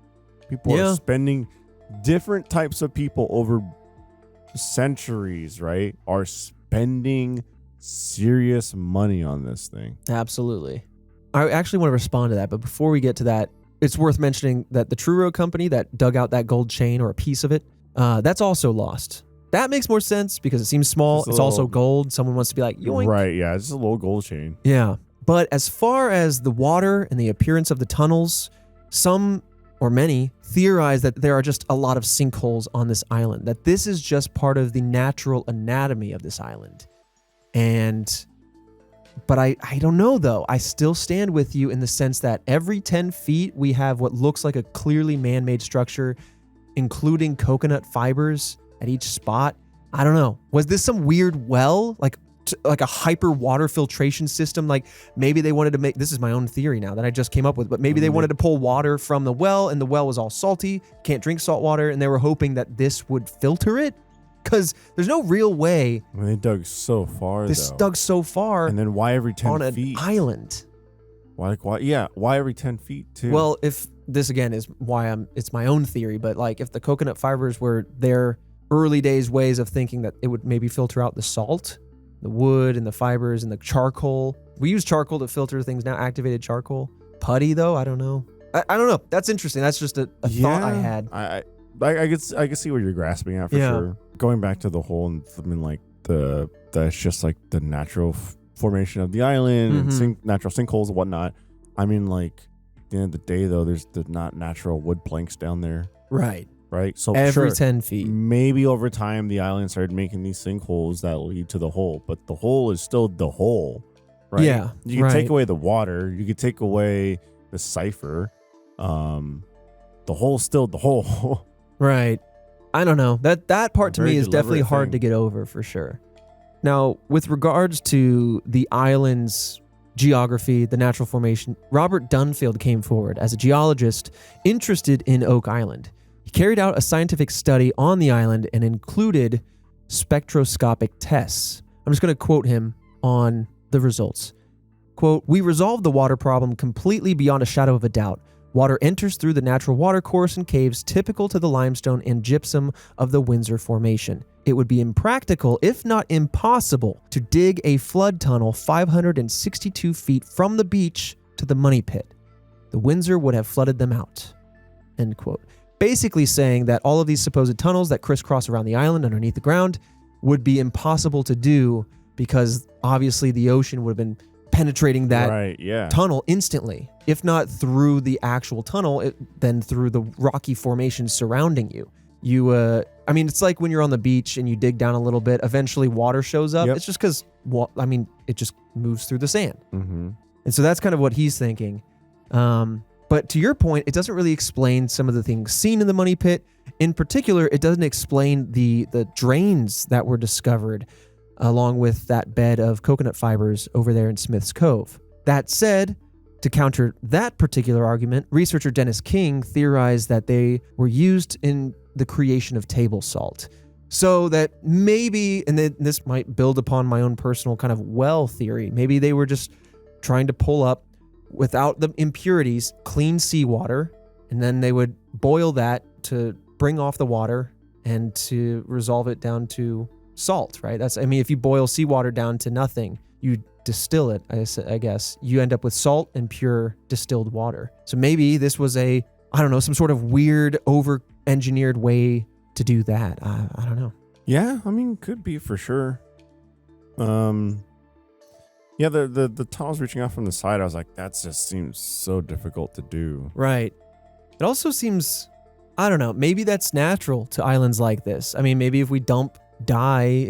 People are spending, different types of people over centuries, right, are spending serious money on this thing. Absolutely. I actually want to respond to that, but before we get to that, it's worth mentioning that the Truro Company that dug out that gold chain or a piece of it, that's also lost. That makes more sense because it seems small. It's also gold. Someone wants to be like, yoink. Right, yeah, it's just a little gold chain. Yeah. But as far as the water and the appearance of the tunnels, some or many theorize that there are just a lot of sinkholes on this island, that this is just part of the natural anatomy of this island. But I don't know, though. I still stand with you in the sense that every 10 feet, we have what looks like a clearly man-made structure, including coconut fibers at each spot. I don't know. Was this some weird well? Like a hyper water filtration system? Like maybe they wanted to make, this is my own theory now that I just came up with, but maybe they wanted to pull water from the well and the well was all salty, can't drink salt water, and they were hoping that this would filter it? Because there's no real way. I mean, they dug so far, dug so far. And then why every 10 on feet? an island? Why every 10 feet too? Well, if this again is why it's my own theory, but like if the coconut fibers were their early days ways of thinking that it would maybe filter out the salt, the wood and the fibers and the charcoal. We use charcoal to filter things now, activated charcoal. Putty though, I don't know. I don't know. That's interesting. That's just a thought I had. I could see what you're grasping at for sure. Going back to the hole and I mean like that's just like the natural formation of the island and natural sinkholes and whatnot. I mean, like at the end of the day though, there's not natural wood planks down there. Right. So every 10 feet. Maybe over time the island started making these sinkholes that lead to the hole, but the hole is still the hole, right? Yeah. You can take away the water, you could take away the cipher. The hole's still the hole. Right. I don't know. That part to me is definitely hard thing to get over for sure. Now, with regards to the island's geography, the natural formation, Robert Dunfield came forward as a geologist interested in Oak Island. He carried out a scientific study on the island and included spectroscopic tests. I'm just going to quote him on the results. Quote, "We resolved the water problem completely beyond a shadow of a doubt. Water enters through the natural water course in caves typical to the limestone and gypsum of the Windsor Formation. It would be impractical, if not impossible, to dig a flood tunnel 562 feet from the beach to the money pit. The Windsor would have flooded them out." End quote. Basically saying that all of these supposed tunnels that crisscross around the island underneath the ground would be impossible to do because obviously the ocean would have been penetrating that tunnel instantly. If not through the actual tunnel, then through the rocky formation surrounding you. It's like when you're on the beach and you dig down a little bit, eventually water shows up. Yep. It's just because, it just moves through the sand. Mm-hmm. And so that's kind of what he's thinking. But to your point, it doesn't really explain some of the things seen in the money pit. In particular, it doesn't explain the drains that were discovered along with that bed of coconut fibers over there in Smith's Cove. That said, to counter that particular argument, researcher Dennis King theorized that they were used in the creation of table salt. So that maybe, and this might build upon my own personal kind of well theory, maybe they were just trying to pull up, without the impurities, clean seawater, and then they would boil that to bring off the water and to resolve it down to salt, right? If you boil seawater down to nothing, you distill it, I guess. You end up with salt and pure distilled water. So maybe this was some sort of weird, over-engineered way to do that. I don't know. Yeah, could be for sure. Yeah, the tunnels reaching out from the side, I was like, that just seems so difficult to do. Right. It also seems, I don't know, maybe that's natural to islands like this. Maybe if we dump dye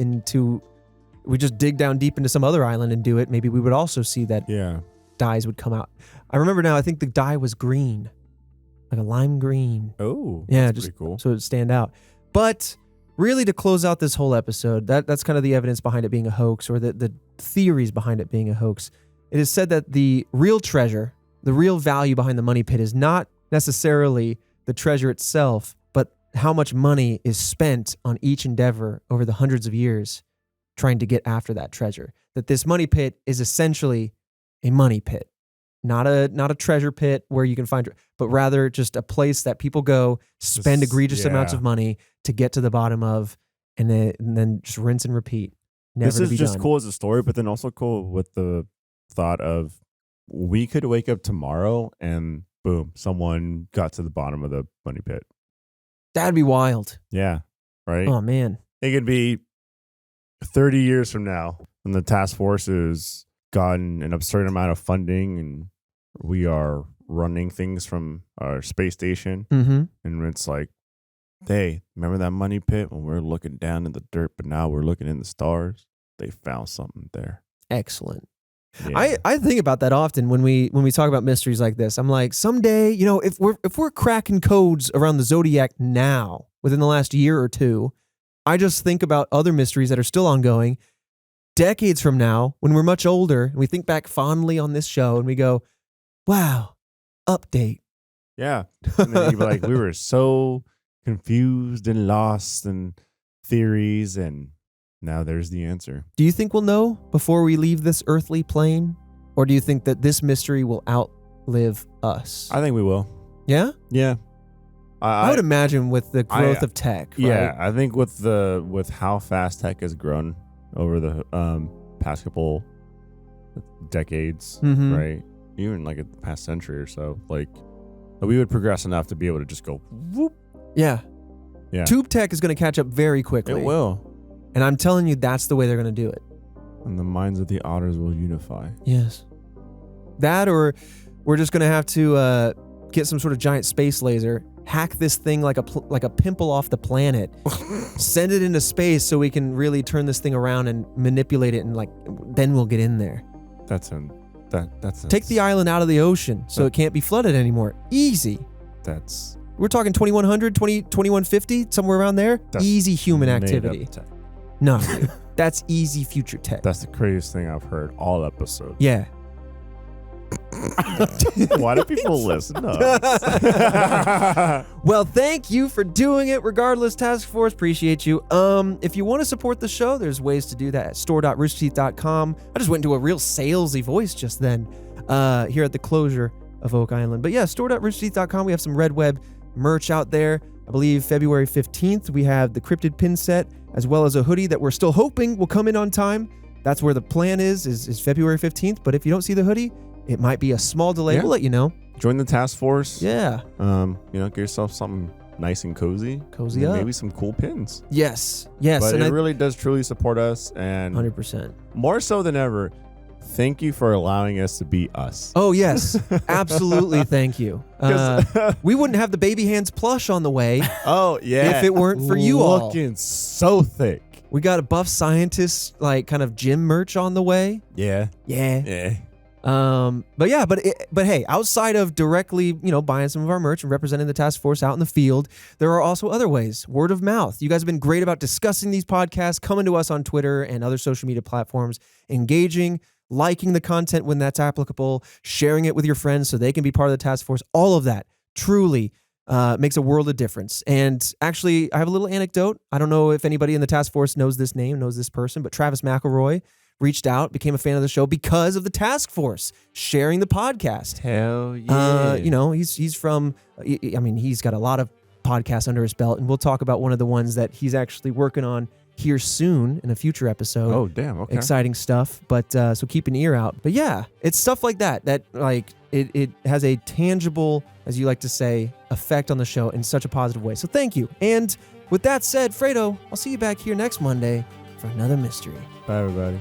we just dig down deep into some other island and do it, maybe we would also see that dyes would come out. I remember now, I think the dye was green, like a lime green. Oh, yeah, just pretty cool. So it'd stand out. But really, to close out this whole episode, that's kind of the evidence behind it being a hoax, or the theories behind it being a hoax. It is said that the real treasure, the real value behind the money pit is not necessarily the treasure itself, but how much money is spent on each endeavor over the hundreds of years trying to get after that treasure. That this money pit is essentially a money pit, not a treasure pit where you can find, but rather just a place that people go, spend egregious amounts of money to get to the bottom of, and then just rinse and repeat. This is just cool as a story, but then also cool with the thought of we could wake up tomorrow and boom, someone got to the bottom of the money pit. That'd be wild. Yeah. Right? Oh, man. It could be 30 years from now when the task force has gotten an absurd amount of funding and we are running things from our space station. Mm-hmm. And it's like, hey, remember that money pit when we're looking down in the dirt, but now we're looking in the stars? They found something there. Excellent. Yeah. I think about that often when we talk about mysteries like this. I'm like, someday, if we're cracking codes around the Zodiac now, within the last year or two, I just think about other mysteries that are still ongoing. Decades from now, when we're much older, and we think back fondly on this show, and we go, wow, update. Yeah. And then you'd be like, we were so confused and lost in theories, and now there's the answer. Do you think we'll know before we leave this earthly plane? Or do you think that this mystery will outlive us? I think we will. Yeah? Yeah. I would imagine with the growth of tech. Right? Yeah, I think with how fast tech has grown over the past couple decades, mm-hmm. right? Even like the past century or so, like we would progress enough to be able to just go whoop. Yeah. Yeah. Tube tech is going to catch up very quickly. It will. And I'm telling you, that's the way they're going to do it. And the minds of the otters will unify. Yes. That, or we're just going to have to get some sort of giant space laser, hack this thing like a pimple off the planet, send it into space so we can really turn this thing around and manipulate it, and then we'll get in there. That's Take the island out of the ocean so it can't be flooded anymore. Easy. We're talking 2100, 2150, somewhere around there. Easy human activity. No, dude, that's easy future tech. That's the craziest thing I've heard all episode. Yeah. Why do people listen to us? Well, thank you for doing it regardless, Task Force. Appreciate you. If you want to support the show, there's ways to do that at store.roosterteeth.com. I just went into a real salesy voice just then here at the closure of Oak Island. But yeah, store.roosterteeth.com. We have some Red Web merch out there. I believe February 15th, we have the Cryptid pin set, as well as a hoodie that we're still hoping will come in on time. That's where the plan is February 15th. But if you don't see the hoodie, it might be a small delay. Yeah. We'll let you know. Join the task force. Yeah. Get yourself something nice and cozy. Cozy and up. Maybe some cool pins. Yes. But and it really does truly support us. And 100%. more so than ever, thank you for allowing us to be us. Oh, yes. Absolutely. Thank you. We wouldn't have the Baby Hands plush on the way Oh, yeah. if it weren't for you all. Looking so thick. We got a Buff Scientist, like, kind of gym merch on the way. Yeah. Yeah. But hey, outside of directly, buying some of our merch and representing the task force out in the field, there are also other ways. Word of mouth. You guys have been great about discussing these podcasts, coming to us on Twitter and other social media platforms, engaging, liking the content when that's applicable, sharing it with your friends so they can be part of the task force. All of that truly makes a world of difference. And actually, I have a little anecdote. I don't know if anybody in the task force knows this name, knows this person, but Travis McElroy reached out, became a fan of the show because of the task force sharing the podcast. Hell yeah. He's from, he's got a lot of podcasts under his belt, and we'll talk about one of the ones that he's actually working on here soon in a future episode. Oh, damn. Okay. Exciting stuff. But so keep an ear out. But yeah, it's stuff like that like it has a tangible, as you like to say, effect on the show in such a positive way. So thank you. And with that said, Fredo, I'll see you back here next Monday for another mystery. Bye, everybody.